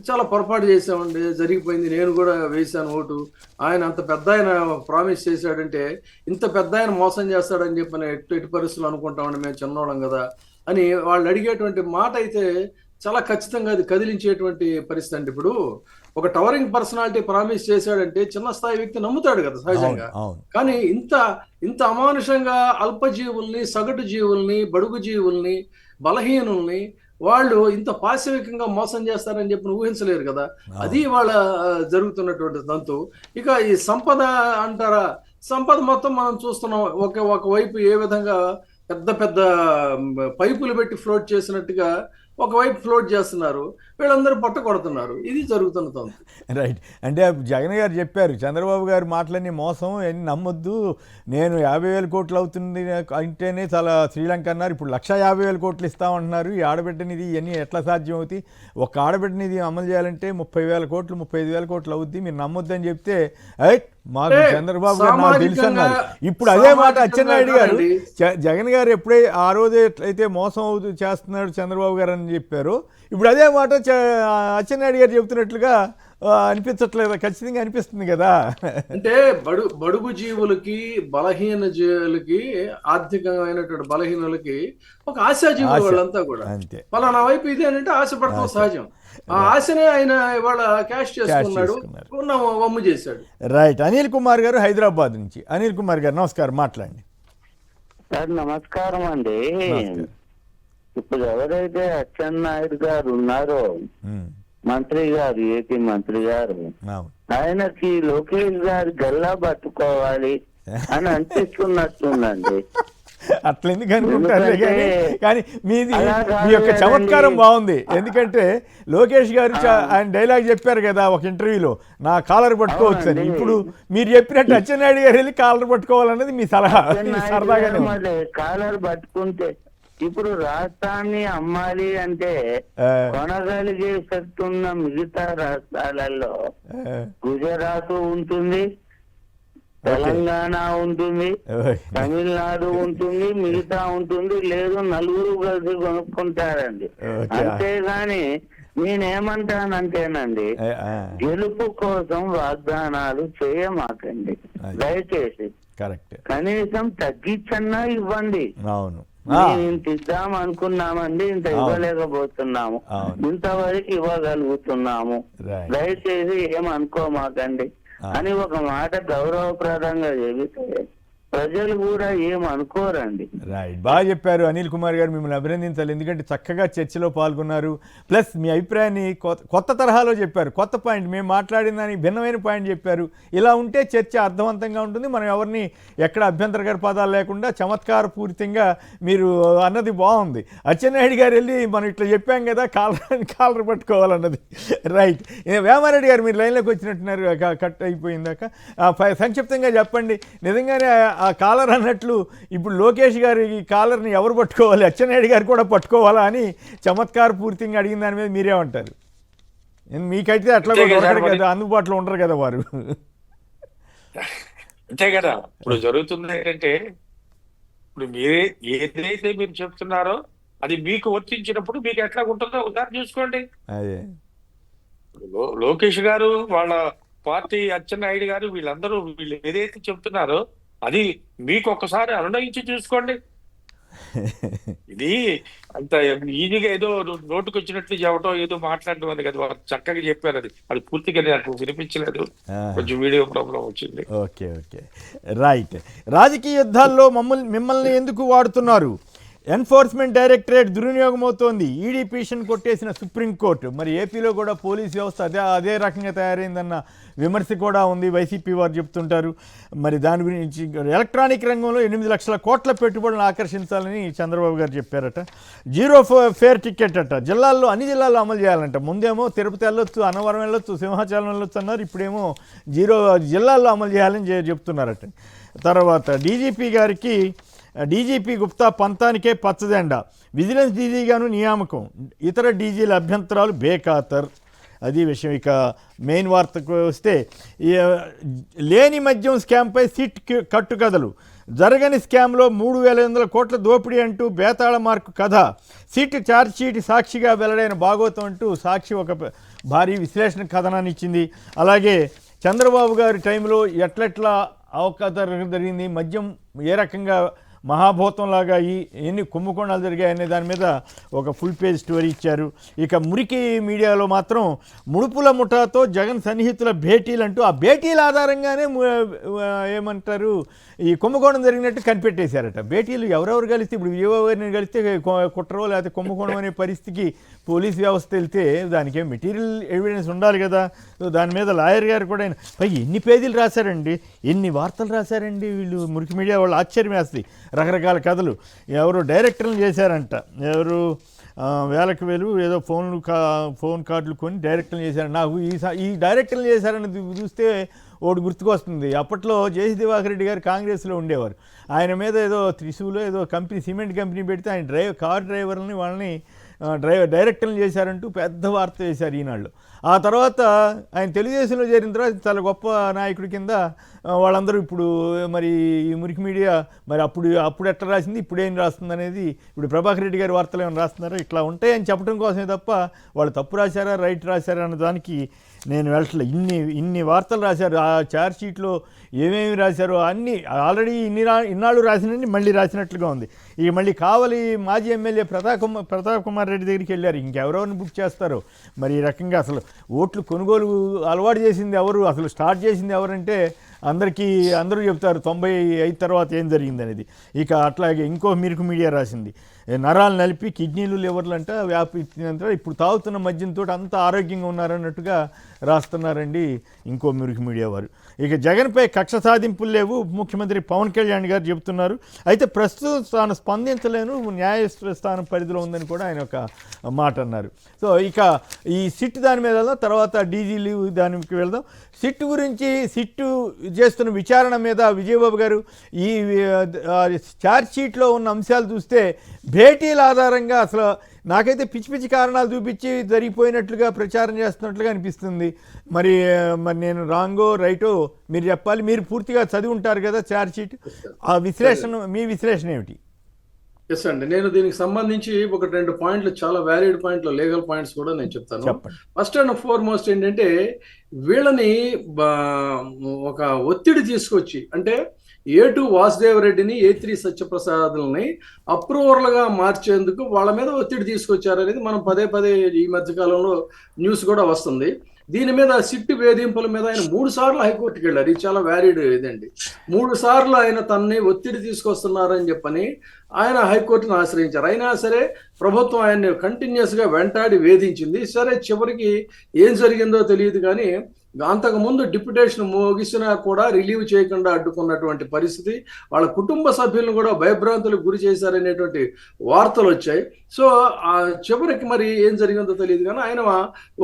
చాలా పొరపాటు చేసామండి, జరిగిపోయింది, నేను కూడా వేశాను ఓటు, ఆయన అంత పెద్ద ఆయన ప్రామిస్ చేశాడంటే ఇంత పెద్ద ఆయన మోసం చేస్తాడని చెప్పి ఎట్టి పరిస్థితులు అనుకుంటామండి, మేము చిన్నోళ్ళం కదా అని వాళ్ళు అడిగేటువంటి మాట అయితే చాలా ఖచ్చితంగా అది కదిలించేటువంటి పరిస్థితి అండి. ఇప్పుడు ఒక టవరింగ్ పర్సనాలిటీ ప్రామిస్ చేశాడంటే చిన్న స్థాయి వ్యక్తి నమ్ముతాడు కదా సహజంగా. కానీ ఇంత అమానుషంగా అల్పజీవుల్ని, సగటు జీవుల్ని, బడుగు జీవుల్ని, బలహీనుల్ని వాళ్ళు ఇంత పాశవికంగా మోసం చేస్తారని చెప్పి ఊహించలేరు కదా. అది వాళ్ళ జరుగుతున్నటువంటి తంతు. ఇక ఈ సంపద అంటారా, సంపద మొత్తం మనం చూస్తున్నాం. ఒకవైపు ఏ విధంగా పెద్ద పెద్ద పైపులు పెట్టి ఫ్లోట్ చేసినట్టుగా ఒకవైపు ఫ్లోట్ చేస్తున్నారు, వీళ్ళందరూ పట్ట కొడుతున్నారు. ఇది జరుగుతున్న తంతు. రైట్. అంటే జగన్ గారు చెప్పారు, చంద్రబాబు గారు మాటలన్నీ మోసం, అని నమ్మొద్దు, నేను 50,000 కోట్లు అవుతుంది అంటేనే చాలా శ్రీలంక అన్నారు, ఇప్పుడు 150,000 కోట్లు ఇస్తామంటున్నారు, ఈ ఆడబిడ్డనిధి ఇవన్నీ ఎట్లా సాధ్యం అవుతాయి, ఒక ఆడబిడ్డనిధి అమలు చేయాలంటే 30,000 కోట్లు 35,000 కోట్లు అవుద్ది, మీరు నమ్మొద్దని చెప్తే మాకు చంద్రబాబు గారు నాకు తెలుసు అన్నారు. ఇప్పుడు అదే మాట అచ్చెన్నాయుడు గారు, జగన్ గారు ఎప్పుడే ఆ రోజు ఎట్లయితే మోసం చేస్తున్నాడు చంద్రబాబు గారు అని చెప్పారు, ఇప్పుడు అదే మాట అచ్చెన్నాయుడు గారు చెబుతున్నట్లుగా అనిపించట్లేదు, ఖచ్చితంగా అనిపిస్తుంది కదా. అంటే బడుగు జీవులకి, బలహీన జీవులకి, ఆర్థికమైనటువంటి బలహీనులకి ఒక ఆశాజీవులు వాళ్ళంతా కూడా పలానా వైపు ఇదే అంటే ఆశపడతాం సహజం. ఆ ఆశనే ఆయన ఇవాళ క్యాష్ చేసుకున్నాడు, వమ్ము చేశాడు. రైట్. అనిల్ కుమార్ గారు హైదరాబాద్ నుంచి. అనిల్ కుమార్ గారు నమస్కారం, మాట్లాడండి. సార్ నమస్కారం అండి. ఇప్పుడు ఎవరైతే అచ్చెన్నాయుడు గారు ఉన్నారో మంత్రి గారు, ఏపీ మంత్రి గారు, ఆయనకి లోకేష్ గారు గల్లా పట్టుకోవాలి అని అనిపిస్తున్నట్టుందండి. అట్లా ఎందుకు అనుకుంటారు, కానీ మీ యొక్క చమత్కారం బాగుంది. ఎందుకంటే లోకేష్ గారు ఆయన డైలాగ్ చెప్పారు కదా ఒక ఇంటర్వ్యూలో, నా కాలర్ పట్టుకోవచ్చు అని. ఇప్పుడు మీరు చెప్పినట్టు అచ్చెన్నాయుడు గారు వెళ్ళి కాలర్ పట్టుకోవాలన్నది మీ సలహా, సరదాగానే. కాలర్ పట్టుకుంటే ఇప్పుడు రాష్ట్రాన్ని అమ్మాలి అంటే కొనగలిగే శక్తి ఉన్న మిగతా రాష్ట్రాలలో గుజరాత్ ఉంటుంది, తెలంగాణ ఉంటుంది, తమిళనాడు ఉంటుంది, మిగతా ఉంటుంది, లేదు నలుగురు కలిసి కొనుక్కుంటారండి. అంతేగాని నేనేమంటానంటేనండి, గెలుపు కోసం వాగ్దానాలు చేయమాకండి దయచేసి. కనీసం తగ్గించన్నా ఇవ్వండి. ఇంత ఇద్దాం అనుకున్నామండి, ఇంత ఇవ్వలేకపోతున్నాము, ఇంతవరకు ఇవ్వగలుగుతున్నాము, దయచేసి ఏమనుకోమాకండి అని ఒక మాట గౌరవప్రదంగా చెబితే ప్రజలు కూడా ఏమనుకోరండి. రైట్, బాగా చెప్పారు అనిల్ కుమార్ గారు, మిమ్మల్ని అభినందించాలి. ఎందుకంటే చక్కగా చర్చలో పాల్గొన్నారు, ప్లస్ మీ అభిప్రాయాన్ని కొత్త తరహాలో చెప్పారు, కొత్త పాయింట్, మేము మాట్లాడిన దానికి భిన్నమైన పాయింట్ చెప్పారు. ఇలా ఉంటే చర్చ అర్థవంతంగా ఉంటుంది, మనం ఎవరిని ఎక్కడ అభ్యంతరకర పదాలు లేకుండా చమత్కార పూరితంగా మీరు అన్నది బాగుంది. అచ్చెన్నాయుడు గారు వెళ్ళి మనం ఇట్లా చెప్పాం కదా కాలర్ పట్టుకోవాలన్నది. రైట్. వేమారెడ్డి గారు మీరు లైన్లోకి వచ్చినట్టున్నారు, కట్ అయిపోయిందాక సంక్షిప్తంగా చెప్పండి. నిజంగానే ఆ కాలర్ అన్నట్లు ఇప్పుడు లోకేష్ గారు ఈ కాలర్ని ఎవరు పట్టుకోవాలి, అచ్చెన్నాయుడు గారు కూడా పట్టుకోవాలా అని చమత్కార పూర్తిగా అడిగిన దాని మీద మీరేమంటారు? మీకైతే అట్లా కదా, అందుబాటులో ఉండరు కదా వారు. అంతే కదా. ఇప్పుడు జరుగుతుంది ఏంటంటే, ఇప్పుడు మీరే ఏదైతే మీరు చెప్తున్నారో అది మీకు వర్తించినప్పుడు మీకు ఎట్లా ఉంటుందో ఒకసారి చూసుకోండి. అదే లోకేష్ గారు, వాళ్ళ పార్టీ అచ్చెన్నాయుడు గారు, వీళ్ళు ఏదైతే చెప్తున్నారో అది మీకు ఒక్కసారి అనునయించి చూసుకోండి. ఇది అంత ఈజీగా ఏదో నోటుకు వచ్చినట్లు చెప్పడం, ఏదో మాట్లాడడం అని కదా, వాళ్ళు చక్కగా చెప్పారు. అది పూర్తిగా నాకు వినిపించలేదు, కొంచెం వీడియో ప్రాబ్లం వచ్చింది. Okay okay right. రాజకీయ యుద్ధాల్లో మిమ్మల్ని ఎందుకు వాడుతున్నారు? ఎన్ఫోర్స్మెంట్ డైరెక్టరేట్ దుర్వినియోగం అవుతోంది. ఈడీ పిటిషన్ కొట్టేసిన సుప్రీంకోర్టు. మరి ఏపీలో కూడా పోలీస్ వ్యవస్థ అదే రకంగా తయారైందన్న విమర్శ కూడా ఉంది, వైసీపీ వారు చెప్తుంటారు. మరి దాని గురించి ఎలక్ట్రానిక్ రంగంలో 8 లక్షల కోట్ల పెట్టుబడులను ఆకర్షించాలని చంద్రబాబు గారు చెప్పారట. జీరో ఫేర్ టికెట్ అట జిల్లాల్లో, అన్ని జిల్లాల్లో అమలు చేయాలంట. ముందేమో తిరుపతి వెళ్ళొచ్చు, అన్నవరం వెళ్ళొచ్చు, సింహాచలం వెళ్ళొచ్చు అన్నారు. ఇప్పుడేమో జిల్లాల్లో అమలు చేయాలని చెప్తున్నారట. తర్వాత డీజీపీ గుప్తా పంతానికే పచ్చజెండా. విజిలెన్స్ డీజీగాను నియామకం. ఇతర డీజీల అభ్యంతరాలు బేఖాతర్. అది విషయం. ఇక మెయిన్ వార్తకు వస్తే, లేని మద్యం స్కామ్పై సిట్ కట్టుకథలు. జరగని స్కామ్లో 3,500 కోట్ల దోపిడీ అంటూ బేతాళ మార్కు కథ. సిట్ ఛార్జ్షీట్ సాక్షిగా వెల్లడైన భాగోతం అంటూ సాక్షి ఒక భారీ విశ్లేషణ కథనాన్ని ఇచ్చింది. అలాగే చంద్రబాబు గారి టైంలో ఎట్లెట్లా అవకాశం జరిగింది, మద్యం ఏ రకంగా మహాభూతంలాగా ఎన్ని కుంభకోణాలు జరిగాయనే దాని మీద ఒక ఫుల్ పేజ్ స్టోరీ ఇచ్చారు. ఇక మురికి మీడియాలో మాత్రం ముడుపుల ముఠాతో జగన్ సన్నిహితుల భేటీలంటూ ఆ భేటీల ఆధారంగానే ఏమంటారు ఈ కుంభకోణం జరిగినట్టు కనిపెట్టేశారట. భేటీలు ఎవరెవరు కలిస్తే, ఇప్పుడు విజయవారిని కలిస్తే కుట్రో లేకపోతే కుంభకోణం అనే పరిస్థితికి పోలీస్ వ్యవస్థ వెళ్తే దానికి మెటీరియల్ ఎవిడెన్స్ ఉండాలి కదా. దాని మీద లాయర్ గారు కూడా పై ఎన్ని పేజీలు రాశారండి, ఎన్ని వార్తలు రాశారండి వీళ్ళు మురికి మీడియా వాళ్ళు. ఆశ్చర్యం వేస్తుంది. రకరకాల కథలు. ఎవరు డైరెక్టర్లు చేశారంట, ఎవరు వేలకు వేలు ఏదో ఫోన్ కార్డులు కొని డైరెక్టర్లు చేశారు. నాకు ఈ డైరెక్టర్లు చేశారని చూస్తే ఒకటి గుర్తుకొస్తుంది. అప్పట్లో జేసీ దివాకర్ రెడ్డి గారు కాంగ్రెస్లో ఉండేవారు. ఆయన మీద ఏదో త్రిశూలో ఏదో సిమెంట్ కంపెనీ పెడితే ఆయన కార్ డ్రైవర్లని వాళ్ళని డైరెక్టర్లు చేశారంటూ పెద్ద వార్త వేశారు ఈనాళ్ళు. ఆ తర్వాత ఆయన తెలుగుదేశంలో చేరిన తర్వాత చాలా గొప్ప నాయకుడి కింద వాళ్ళందరూ ఇప్పుడు మరి ఈ మురికి మీడియా మరి అప్పుడు ఎట్లా రాసింది, ఇప్పుడు ఏం రాస్తుంది అనేది, ఇప్పుడు ప్రభాకర్ రెడ్డి గారి వార్తలు ఏమైనా రాస్తున్నారో ఇట్లా ఉంటాయని చెప్పడం కోసమే తప్ప వాళ్ళు తప్పు రాశారా రైట్ రాశారా అన్న దానికి నేను వెళ్ళట్లే. ఇన్ని వార్తలు రాశారు. ఆ ఛార్జ్ షీట్లో ఏమేమి రాశారో అన్నీ ఆల్రెడీ ఇన్నాళ్ళు రాసినన్ని మళ్ళీ రాసినట్లుగా ఉంది. ఇక మళ్ళీ కావలి మాజీ ఎమ్మెల్యే ప్రతాప్ కుమార్ రెడ్డి దగ్గరికి వెళ్ళారు. ఇంకెవరెవరిని బుక్ చేస్తారో మరి. ఈ రకంగా అసలు ఓట్లు కొనుగోలు అలవాటు చేసింది ఎవరు, అసలు స్టార్ట్ చేసింది ఎవరంటే అందరూ చెప్తారు 95 తర్వాత ఏం జరిగింది అనేది. ఇక అట్లాగే ఇంకో మిరుకు మీడియా రాసింది, నరాలు నలిపి కిడ్నీలు లివర్లు అంట వ్యాపించినంత ఇప్పుడు తాగుతున్న మద్యంతో అంత ఆరోగ్యంగా ఉన్నారన్నట్టుగా రాస్తున్నారండి ఇంకో మిరుకు మీడియా వారు. ఇక జగన్పై కక్ష సాధింపులు లేవు ముఖ్యమంత్రి పవన్ కళ్యాణ్ గారు చెబుతున్నారు. అయితే ప్రస్తుతం తాను స్పందించలేను, న్యాయస్థానం పరిధిలో ఉందని కూడా ఆయన ఒక మాట అన్నారు. సో ఇక ఈ సిట్ దాని మీద వెళ్దాం, తర్వాత డీజీలు దానికి వెళ్దాం. సిట్ గురించి, సిట్టు చేస్తున్న విచారణ మీద విజయబాబు గారు ఈ ఛార్జ్ షీట్లో ఉన్న అంశాలు చూస్తే భేటీల ఆధారంగా అసలు నాకైతే పిచ్చి పిచ్చి కారణాలు చూపించి జరిగిపోయినట్లుగా ప్రచారం చేస్తున్నట్లుగా అనిపిస్తుంది. మరి నేను రాంగో రైటో మీరు చెప్పాలి. మీరు పూర్తిగా చదివి ఉంటారు కదా ఛార్జ్ షీట్. ఆ విశ్లేషణ, మీ విశ్లేషణ ఏమిటి? ఎస్ అండి, నేను దీనికి సంబంధించి 2 పాయింట్లు, చాలా వ్యాలిడ్ పాయింట్లు, లీగల్ పాయింట్స్ కూడా నేను చెప్తాను. ఫస్ట్ అండ్ ఫార్మోస్ట్ ఏంటంటే వీళ్ళని ఒక ఒత్తిడి తీసుకొచ్చి, అంటే A2 వాసుదేవరెడ్డిని, A3 సత్యప్రసాద్ని అప్రూవర్లుగా మార్చేందుకు వాళ్ళ మీద ఒత్తిడి తీసుకొచ్చారనేది మనం పదే ఈ మధ్యకాలంలో న్యూస్ కూడా వస్తుంది. దీని మీద సిట్ వేధింపుల మీద ఆయన 3 సార్లు హైకోర్టుకి వెళ్ళారు. ఇది చాలా వ్యాలిడ్ ఇదండి. 3 సార్లు ఆయన తనని ఒత్తిడి తీసుకొస్తున్నారని చెప్పని ఆయన హైకోర్టును ఆశ్రయించారు. అయినా సరే ప్రభుత్వం ఆయన్ని కంటిన్యూస్ గా వెంటాడి వేధించింది. సరే చివరికి ఏం జరిగిందో తెలియదు కానీ అంతకుముందు డిప్యుటేషన్ ముగిసినా కూడా రిలీవ్ చేయకుండా అడ్డుకున్నటువంటి పరిస్థితి, వాళ్ళ కుటుంబ సభ్యులను కూడా భయభ్రాంతులకు గురి చేశారనేటువంటి వార్తలు వచ్చాయి. సో ఆ చివరికి మరి ఏం జరిగిందో తెలియదు కానీ ఆయన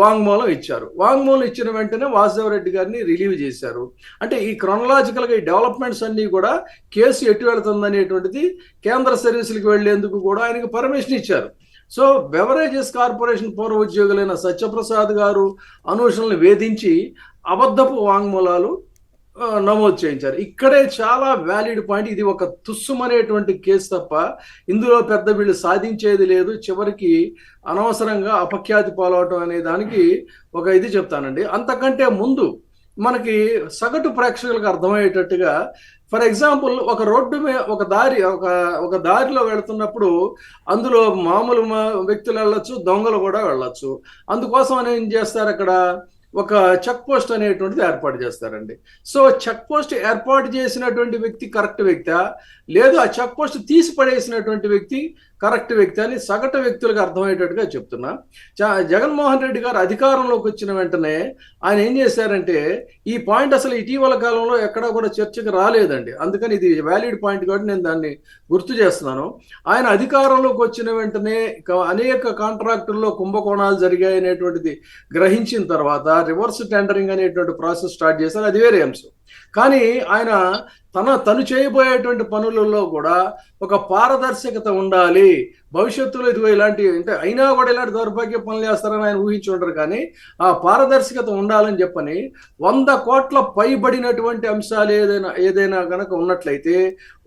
వాంగ్మూలం ఇచ్చారు. వాంగ్మూలం ఇచ్చిన వెంటనే వాసుదేవరెడ్డి గారిని రిలీవ్ చేశారు. అంటే ఈ క్రొనలాజికల్ గా ఈ డెవలప్మెంట్స్ అన్ని కూడా కేసు ఎటు వెళుతుందనేటువంటిది కేంద్ర సర్వీసులకు వెళ్లేందుకు కూడా ఆయనకు పర్మిషన్ ఇచ్చారు. సో బెవరేజెస్ కార్పొరేషన్ పూర్వ ఉద్యోగులైన సత్యప్రసాద్ గారు అనూషణల్ని వేధించి అబద్ధపు వాంగ్మూలాలు నమోదు చేయించారు. ఇక్కడే చాలా వ్యాలిడ్ పాయింట్. ఇది ఒక తుస్సుమనేటువంటి కేసు తప్ప ఇందులో పెద్ద వీళ్ళు సాధించేది లేదు. చివరికి అనవసరంగా అపఖ్యాతి పాలవటం అనే దానికి ఒక ఇది చెప్తానండి. అంతకంటే ముందు మనకి సగటు ప్రేక్షకులకు అర్థమయ్యేటట్టుగా, ఫర్ ఎగ్జాంపుల్ ఒక రోడ్డు మీద ఒక దారిలో వెళుతున్నప్పుడు అందులో మామూలు వ్యక్తులు వెళ్ళొచ్చు, దొంగలు కూడా వెళ్ళొచ్చు. అందుకోసం అని ఏం చేస్తారు, అక్కడ ఒక చెక్ పోస్ట్ అనేటువంటిది ఏర్పాటు చేస్తారండి. సో చెక్ పోస్ట్ ఏర్పాటు చేసినటువంటి వ్యక్తి కరెక్ట్ వ్యక్తా, లేదు ఆ చెక్ పోస్ట్ తీసి పడేసినటువంటి వ్యక్తి కరెక్ట్ వ్యక్తి అని సగటు వ్యక్తులకు అర్థమయ్యేటట్టుగా చెప్తున్నా. జగన్మోహన్ రెడ్డి గారు అధికారంలోకి వచ్చిన వెంటనే ఆయన ఏం చేశారంటే, ఈ పాయింట్ అసలు ఇటీవల కాలంలో ఎక్కడా కూడా చర్చకు రాలేదండి. అందుకని ఇది వ్యాలిడ్ పాయింట్ కాబట్టి నేను దాన్ని గుర్తు చేస్తున్నాను. ఆయన అధికారంలోకి వచ్చిన వెంటనే అనేక కాంట్రాక్టుల్లో కుంభకోణాలు జరిగాయి అనేటువంటిది గ్రహించిన తర్వాత రివర్స్ టెండరింగ్ అనేటువంటి ప్రాసెస్ స్టార్ట్ చేశారు. అది వేరే అంశం. కానీ ఆయన తను చేయబోయేటువంటి పనులలో కూడా ఒక పారదర్శకత ఉండాలి. భవిష్యత్తులో ఇదిగో ఇలాంటి అంటే అయినా కూడా ఇలాంటి దౌర్భాగ్య పనులు చేస్తారని ఆయన ఊహించి ఉంటారు. కానీ ఆ పారదర్శకత ఉండాలని చెప్పని 100 కోట్ల పైబడినటువంటి అంశాలు ఏదైనా కనుక ఉన్నట్లయితే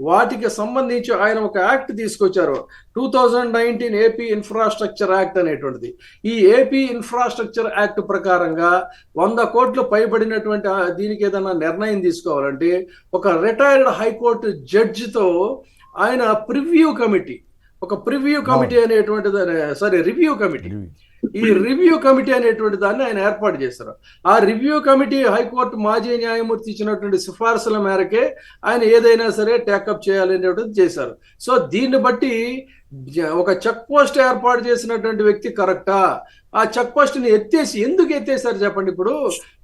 వాటికి సంబంధించి ఆయన ఒక యాక్ట్ తీసుకొచ్చారు, 2019 ఏపీ ఇన్ఫ్రాస్ట్రక్చర్ యాక్ట్ అనేటువంటిది. ఈ ఏపీ ఇన్ఫ్రాస్ట్రక్చర్ యాక్ట్ ప్రకారంగా 100 కోట్లు పైబడినటువంటి దీనికి ఏదైనా నిర్ణయం తీసుకోవాలంటే ఒక రిటైర్డ్ హైకోర్టు జడ్జితో ఆయన రివ్యూ కమిటీ అనేటువంటిది రివ్యూ కమిటీ, ఈ రివ్యూ కమిటీ అనేటువంటి దాన్ని ఆయన ఏర్పాటు చేశారు. ఆ రివ్యూ కమిటీ హైకోర్టు మాజీ న్యాయమూర్తి ఇచ్చినటువంటి సిఫార్సుల మేరకే ఆయన ఏదైనా సరే టేకప్ చేయాలనేటువంటిది చేశారు. సో దీన్ని బట్టి ఒక చెక్ పోస్ట్ ఏర్పాటు చేసినటువంటి వ్యక్తి కరెక్టా, ఆ చెక్ పోస్ట్ ని ఎందుకు ఎత్తేసారు చెప్పండి. ఇప్పుడు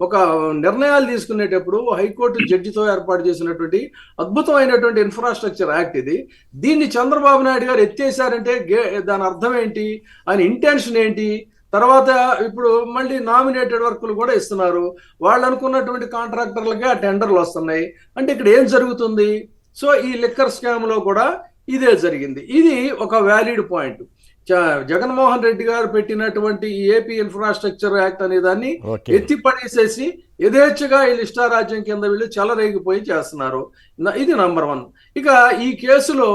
ఒక నిర్ణయాలు తీసుకునేటప్పుడు హైకోర్టు జడ్జితో ఏర్పాటు చేసినటువంటి అద్భుతమైనటువంటి ఇన్ఫ్రాస్ట్రక్చర్ యాక్ట్ ఇది. దీన్ని చంద్రబాబు నాయుడు గారు ఎత్తేసారంటే దాని అర్థం ఏంటి, ఆయన ఇంటెన్షన్ ఏంటి? తర్వాత ఇప్పుడు మళ్ళీ నామినేటెడ్ వర్కులు కూడా ఇస్తున్నారు, వాళ్ళు అనుకున్నటువంటి కాంట్రాక్టర్లకే ఆ టెండర్లు వస్తున్నాయి. అంటే ఇక్కడ ఏం జరుగుతుంది? సో ఈ లిక్కర్ స్కామ్ లో కూడా ఇదే జరిగింది. ఇది ఒక వ్యాలిడ్ పాయింట్. జగన్మోహన్ రెడ్డి గారు పెట్టినటువంటి ఈ ఏపీ ఇన్ఫ్రాస్ట్రక్చర్ యాక్ట్ అనే దాన్ని ఎత్తిపడేసేసి యథేచ్ఛగా ఈ లిస్టారాజ్యం కింద వీళ్ళు చెలరేగిపోయి చేస్తున్నారు. ఇది నంబర్ 1. ఇక ఈ కేసులో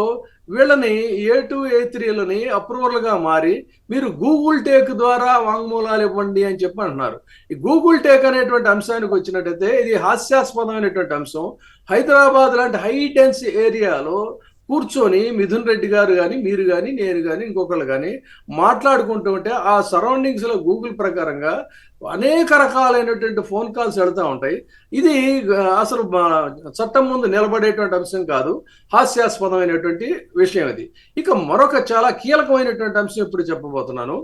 వీళ్ళని A2 A3లని అప్రూవల్గా మారి మీరు గూగుల్ టేక్ ద్వారా వాంగ్మూలాలు ఇవ్వండి అని చెప్పి అంటున్నారు. ఈ గూగుల్ టేక్ అనేటువంటి అంశానికి వచ్చినట్టయితే ఇది హాస్యాస్పదమైనటువంటి అంశం. హైదరాబాద్ లాంటి హై డెన్స్ ఏరియాలో కూర్చొని మిథున్ రెడ్డి గారు కానీ, మీరు కానీ, నేను కానీ, ఇంకొకళ్ళు కానీ మాట్లాడుకుంటూ ఉంటే ఆ సరౌండింగ్స్ లో గూగుల్ ప్రకారంగా అనేక రకాలైనటువంటి ఫోన్ కాల్స్ వెళ్తూ ఉంటాయి. ఇది అసలు చట్టం ముందు నిలబడేటువంటి అంశం కాదు, హాస్యాస్పదమైనటువంటి విషయం ఇది. ఇక మరొక చాలా కీలకమైనటువంటి అంశం ఇప్పుడు చెప్పబోతున్నాను.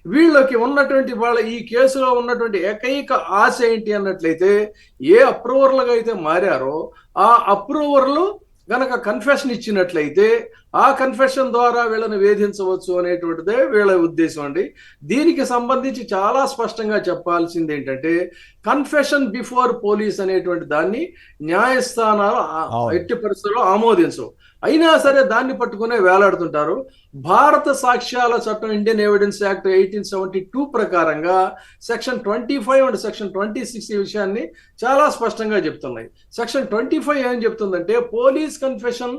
వీళ్ళకి ఉన్నటువంటి ఈ కేసులో ఉన్నటువంటి ఏకైక ఆశ ఏంటి అన్నట్లయితే, ఏ అప్రూవర్లుగా అయితే మారారో ఆ అప్రూవర్లు గనక కన్ఫెషన్ ఇచ్చినట్లయితే ఆ కన్ఫెషన్ ద్వారా వీళ్ళని వేధించవచ్చు అనేటువంటిదే వీళ్ళ ఉద్దేశం అండి. దీనికి సంబంధించి చాలా స్పష్టంగా చెప్పాల్సింది ఏంటంటే, కన్ఫెషన్ బిఫోర్ పోలీస్ అనేటువంటి దాన్ని న్యాయస్థానాలు ఎట్టి పరిస్థితుల్లో ఆమోదించవు. అయినా సరే దాన్ని పట్టుకునే వేలాడుతుంటారు. భారత సాక్ష్యాల చట్టం, ఇండియన్ ఎవిడెన్స్ యాక్ట్ 1872 ప్రకారంగా సెక్షన్ 25 అండ్ సెక్షన్ 26 ఈ విషయాన్ని చాలా స్పష్టంగా చెప్తున్నాయి. సెక్షన్ 25 ఏం చెప్తుందంటే, పోలీస్ కన్ఫెషన్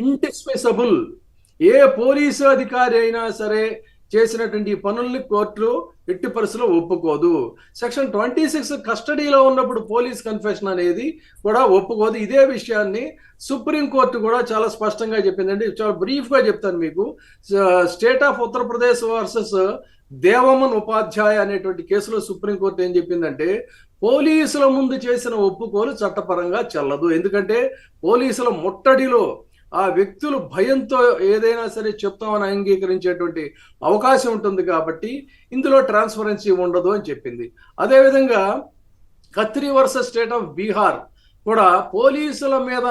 ఇండిస్మిసబుల్. ఏ పోలీసు అధికారి అయినా సరే చేసినటువంటి పనుల్ని కోర్టులు ఎట్టి పరిస్థితుల్లో ఒప్పుకోదు. సెక్షన్ 26 కస్టడీలో ఉన్నప్పుడు పోలీస్ కన్ఫెషన్ అనేది కూడా ఒప్పుకోదు. ఇదే విషయాన్ని సుప్రీంకోర్టు కూడా చాలా స్పష్టంగా చెప్పిందండి. చాలా బ్రీఫ్గా చెప్తాను మీకు. స్టేట్ ఆఫ్ ఉత్తరప్రదేశ్ వర్సెస్ దేవమన్ ఉపాధ్యాయ అనేటువంటి కేసులో సుప్రీంకోర్టు ఏం చెప్పిందంటే, పోలీసుల ముందు చేసిన ఒప్పుకోలు చట్టపరంగా చెల్లదు. ఎందుకంటే పోలీసుల ముట్టడిలో ఆ వ్యక్తులు భయంతో ఏదైనా సరే చెప్తామని అంగీకరించేటువంటి అవకాశం ఉంటుంది కాబట్టి ఇందులో ట్రాన్స్పరెన్సీ ఉండదు అని చెప్పింది. అదేవిధంగా Khatri versus state of Bihar కూడా పోలీసుల మీద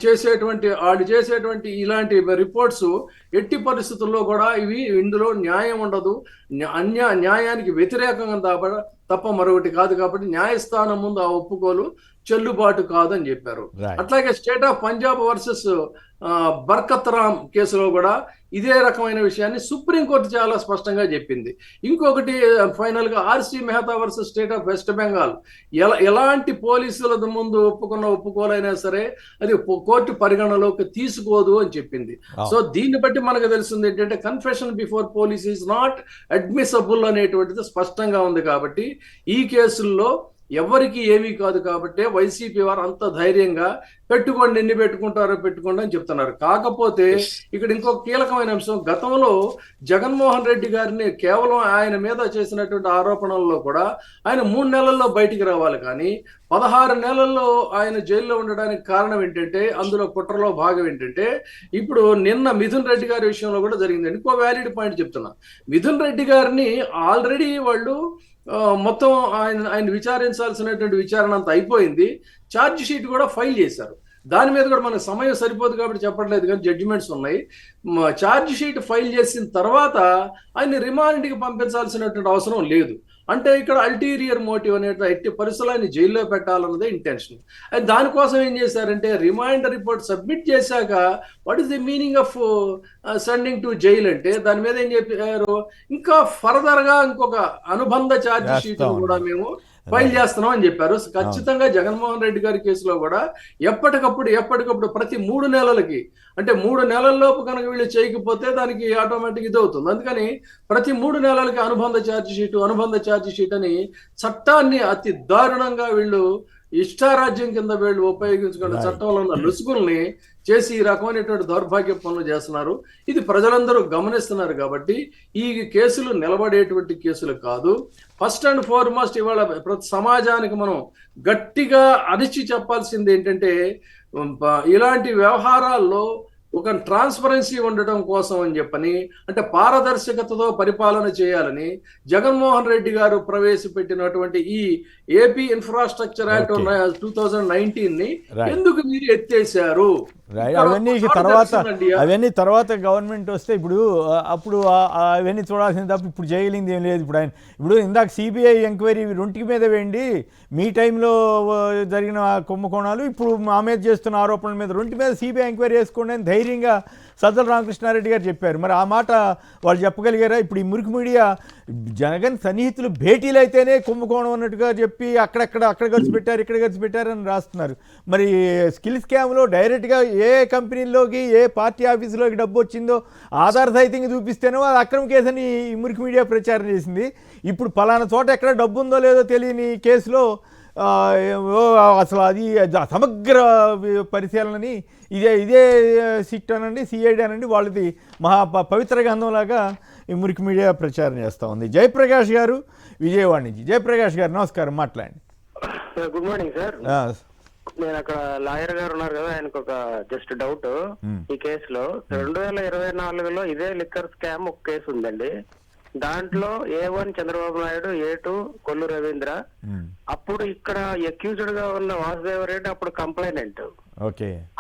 చేసేటువంటి ఇలాంటి రిపోర్ట్స్ ఎట్టి పరిస్థితుల్లో కూడా ఇందులో న్యాయం ఉండదు, న్యాయానికి వ్యతిరేకంగా తప్ప మరొకటి కాదు. కాబట్టి న్యాయస్థానం ముందు ఆ ఒప్పుకోలు చెల్లుబాటు కాదని చెప్పారు. అట్లాగే state of Punjab versus Barkat Ram కేసులో కూడా ఇదే రకమైన విషయాన్ని సుప్రీంకోర్టు చాలా స్పష్టంగా చెప్పింది. ఇంకొకటి ఫైనల్ గా RC Mehta versus state of west Bengal, ఎలాంటి పోలీసుల ముందు ఒప్పుకోలైనా సరే అది కోర్టు పరిగణలోకి తీసుకోదు అని చెప్పింది. సో దీన్ని బట్టి మనకు తెలిసింది ఏంటంటే, confession before police is not admissible అనేటువంటిది స్పష్టంగా ఉంది. కాబట్టి ఈ కేసుల్లో ఎవరికి ఏమీ కాదు కాబట్టి వైసీపీ వారు అంత ధైర్యంగా పెట్టుకోండి, ఎన్ని పెట్టుకుంటారో పెట్టుకోండి అని చెప్తున్నారు. కాకపోతే ఇక్కడ ఇంకొక కీలకమైన అంశం, గతంలో జగన్మోహన్ రెడ్డి గారిని కేవలం ఆయన మీద చేసినటువంటి ఆరోపణల్లో కూడా ఆయన 3 నెలల్లో బయటికి రావాలి, కానీ 16 నెలల్లో ఆయన జైల్లో ఉండడానికి కారణం ఏంటంటే, అందులో కుట్రలో భాగం ఏంటంటే, ఇప్పుడు నిన్న మిథున్ రెడ్డి గారి విషయంలో కూడా జరిగింది. ఇంకో వ్యాలిడ్ పాయింట్ చెప్తున్నా, మిథున్ రెడ్డి గారిని ఆల్రెడీ వాళ్ళు మొత్తం ఆయన విచారించాల్సినటువంటి విచారణ అంతా అయిపోయింది, ఛార్జ్ షీట్ కూడా ఫైల్ చేశారు. దాని మీద కూడా మనకు సమయం సరిపోదు కాబట్టి చెప్పట్లేదు, కానీ జడ్జిమెంట్స్ ఉన్నాయి. ఛార్జ్ షీట్ ఫైల్ చేసిన తర్వాత ఆయన రిమాండ్కి పంపించాల్సినటువంటి అవసరం లేదు. అంటే ఇక్కడ అల్టీరియర్ మోటివ్ అనేటువంటి ఎట్టి పరిస్థితుల్లో ఆయన జైల్లో పెట్టాలన్నదే ఇంటెన్షన్. అది దానికోసం ఏం చేశారంటే, రిమైండ్ రిపోర్ట్ సబ్మిట్ చేశాక what is the meaning of sending to jail అంటే, దాని మీద ఏం చెప్పారు, ఇంకా ఫర్దర్ గా ఇంకొక అనుబంధ ఛార్జ్ షీట్ కూడా మేము ఫైల్ చేస్తున్నాం అని చెప్పారు. ఖచ్చితంగా జగన్మోహన్ రెడ్డి గారి కేసులో కూడా ఎప్పటికప్పుడు ప్రతి 3 నెలలకి, అంటే 3 నెలల్లోపు కనుక వీళ్ళు చేయకపోతే దానికి ఆటోమేటిక్ ఇది అవుతుంది. అందుకని ప్రతి 3 నెలలకి అనుబంధ ఛార్జ్ షీట్ అని చట్టాన్ని అతి దారుణంగా వీళ్ళు ఇష్టారాజ్యం కింద వీళ్ళు ఉపయోగించుకున్న చట్టంలో ఉన్న లుసుగుల్ని చేసి ఈ రకమైనటువంటి దౌర్భాగ్య పనులు చేస్తున్నారు. ఇది ప్రజలందరూ గమనిస్తున్నారు కాబట్టి ఈ కేసులు నిలబడేటువంటి కేసులు కాదు. ఫస్ట్ అండ్ ఫార్మోస్ట్ ఇవాళ ప్రతి సమాజానికి మనం గట్టిగా అరిచి చెప్పాల్సింది ఏంటంటే, ఇలాంటి వ్యవహారాల్లో ఒక ట్రాన్స్పరెన్సీ ఉండటం కోసం అని చెప్పని, అంటే పారదర్శకతతో పరిపాలన చేయాలని జగన్మోహన్ రెడ్డి గారు ప్రవేశపెట్టినటువంటి ఈ ఏపీ ఇన్ఫ్రాస్ట్రక్చర్ యాక్ట్ 2019 ఎందుకు మీరు ఎత్తేసారు? అవన్నీ తర్వాత గవర్నమెంట్ వస్తే అప్పుడు అవన్నీ చూడాల్సింది తప్ప ఇప్పుడు చేయగలిగింది ఏం లేదు. ఇప్పుడు ఇందాక సిబిఐ ఎంక్వైరీ 2 మీద వేయండి, మీ టైంలో జరిగిన కుంభకోణాలు, ఇప్పుడు మా మీద చేస్తున్న ఆరోపణల మీద 2 మీద సిబిఐ ఎంక్వైరీ చేసుకోండి అని ధైర్యంగా సజ్జల రామకృష్ణారెడ్డి గారు చెప్పారు. మరి ఆ మాట వాళ్ళు చెప్పగలిగారా? ఇప్పుడు ఈ మురికి మీడియా జగన్ సన్నిహితులు భేటీలు అయితేనే కుంభకోణం అన్నట్టుగా చెప్పి అక్కడ ఖర్చు పెట్టారు, ఇక్కడ ఖర్చు పెట్టారని రాస్తున్నారు. మరి స్కిల్ స్కామ్లో డైరెక్ట్గా ఏ కంపెనీల్లోకి, ఏ పార్టీ ఆఫీసులోకి డబ్బు వచ్చిందో ఆధారసహితంగా చూపిస్తేనో అది అక్రమ కేసు అని ఈ మురికి మీడియా ప్రచారం చేసింది. ఇప్పుడు పలానా చోట ఎక్కడ డబ్బు ఉందో లేదో తెలియని కేసులో అసలు అది సమగ్ర పరిశీలనని ఇదే సిట్ అనండి, సిఐడి అనండి, వాళ్ళది పవిత్ర గంధంలాగా ఈ మురికి మీడియా ప్రచారం చేస్తూ ఉంది. జయప్రకాష్ గారు విజయవాడ నుంచి. జయప్రకాష్ గారు నమస్కారం, మాట్లాడండి. Good morning sir. నేను అక్కడ లాయర్ గారు ఉన్నారు కదా, ఆయనకు ఒక జస్ట్ డౌట్. ఈ కేసులో 2024లో ఇదే లిక్కర్ స్కామ్ ఒక కేసు ఉందండి. దాంట్లో A1 చంద్రబాబు నాయుడు, A2 కొల్లు రవీంద్ర, అప్పుడు ఇక్కడ అక్యూజ్డ్ గా ఉన్న వాసుదేవరెడ్డి అప్పుడు కంప్లైనెంట్.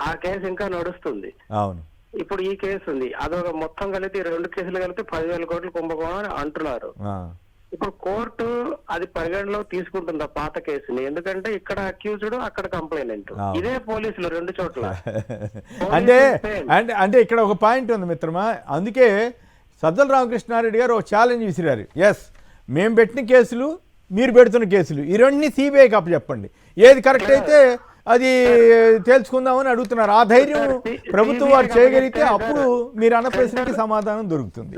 ఆ కేసు ఇంకా నడుస్తుంది. అవును. ఇప్పుడు ఈ కేసు ఉంది, అదొక మొత్తం కలిపి 2 కేసులు కలిపి 10,000 కోట్లు కుంభకోణం అని అంటున్నారు. ఇప్పుడు కోర్టు అది పరిగణలో తీసుకుంటుందా పాత కేసుని? ఎందుకంటే ఇక్కడ అక్యూజ్డ్, అక్కడ కంప్లైనెంట్, ఇదే పోలీసులు 2 చోట్ల. అంటే ఇక్కడ ఒక పాయింట్ ఉంది మిత్రమా, అందుకే సజ్జల రామకృష్ణారెడ్డి గారు ఒక ఛాలెంజ్ విసిరారు. మేము పెట్టిన కేసులు, మీరు పెడుతున్న కేసులు, ఈ 2ని సిబిఐకి అప్పచెప్పండి, ఏది కరెక్ట్ అయితే అది తేల్చుకుందామని అడుగుతున్నారు. ఆ ధైర్యం ప్రభుత్వం వారు చేయగలిగితే అప్పుడు మీరు అన్న ప్రశ్నకి సమాధానం దొరుకుతుంది.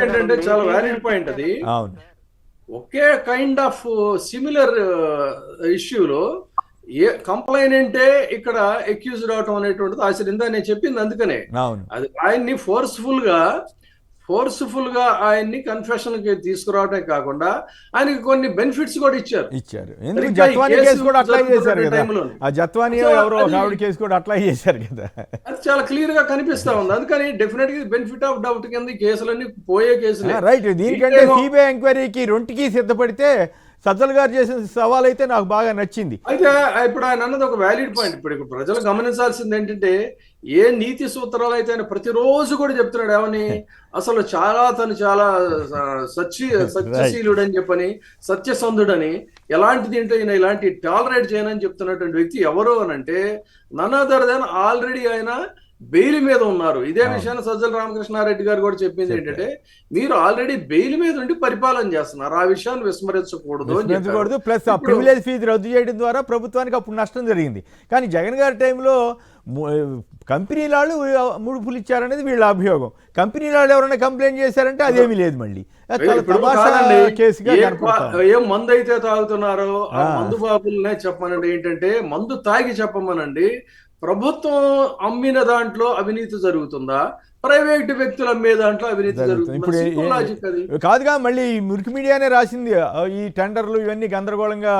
ఏంటంటే చాలా వ్యాలిడ్ పాయింట్ అది. అవును. ఒకే కైండ్ ఆఫ్ సిమిలర్ ఇష్యూలో ఏ కంప్లైనెంటే ఇక్కడ అక్యూజ్డ్ అవటం అనేటువంటిది ఆశ్చర్యంగా నేను చెప్పింది. అందుకనే అది ఆయన్ని ఫోర్స్ఫుల్ గా ఆయన్ని కన్ఫెషన్ కి తీసుకురావటమే కాకుండా ఆయనకి కొన్ని బెనిఫిట్స్ కూడా ఇచ్చారు. ఎందుకు జత్వానీ కేసు కూడా అప్లై చేశారు కదా, ఆ జత్వానీ ఎవరో ఆవిడ కేసు కూడా అప్లై చేశారు కదా, అది చాలా క్లియర్ గా కనిపిస్తా ఉంది. అందుకని డెఫినెట్ గా బెనిఫిట్ ఆఫ్ డౌట్ కింద కేసులన్నీ పోయే కేసులు. రైట్. దీనికంటే సిబిఐ ఎంక్వైరీకి 2కి సిద్ధపడితే సజ్జల గారు చేసిన సవాల్ అయితే నాకు బాగా నచ్చింది. అయితే ఇప్పుడు ఆయన అన్నది ఒక వ్యాలిడ్ పాయింట్. ఇప్పుడు ప్రజలు గమనించాల్సింది ఏంటంటే, ఏ నీతి సూత్రాలు అయితే ఆయన ప్రతిరోజు కూడా చెప్తున్నాడు ఏమని, అసలు తను చాలా సత్యశీలుడు అని చెప్పని, సత్యసంధుడని, ఎలాంటి దీంట్లో ఈయన ఇలాంటి టాలరేట్ చేయనని చెప్తున్నటువంటి వ్యక్తి ఎవరు అని అంటే నన్ అదర్ దెన్ ఆల్రెడీ ఆయన బెయిల్ మీద ఉన్నారు. ఇదే విషయాన్ని సజ్జల రామకృష్ణారెడ్డి గారు కూడా చెప్పింది ఏంటంటే, మీరు ఆల్రెడీ బెయిల్ మీద ఉండి పరిపాలన చేస్తున్నారు, ఆ విషయాన్ని విస్మరించకూడదు. ప్లస్ ఆ ప్రివిలేజ్ ఫీజు రద్దు చేయడం ద్వారా ప్రభుత్వానికి అప్పుడు నష్టం జరిగింది. కానీ జగన్ గారి టైంలో కంపెనీల వాళ్ళు ముడుపులు ఇచ్చారనేది వీళ్ళ అభియోగం. కంపెనీల వాళ్ళు ఎవరైనా కంప్లైంట్ చేశారంటే అదేమీ లేదు. మళ్ళీ ఏం మందు అయితే తాగుతున్నారో ఆ మందు బాబులనే చెప్పమనండి. ఏంటంటే మందు తాగి చెప్పమనండి. ప్రభుత్వం అమ్మిన దాంట్లో అవినీతి జరుగుతుందా, ప్రైవేట్ వ్యక్తులు అమ్మే దాంట్లో అవినీతి జరుగుతుంది కాదుగా. మళ్ళీ మురికి మీడియానే రాసింది ఈ టెండర్లు ఇవన్నీ గందరగోళంగా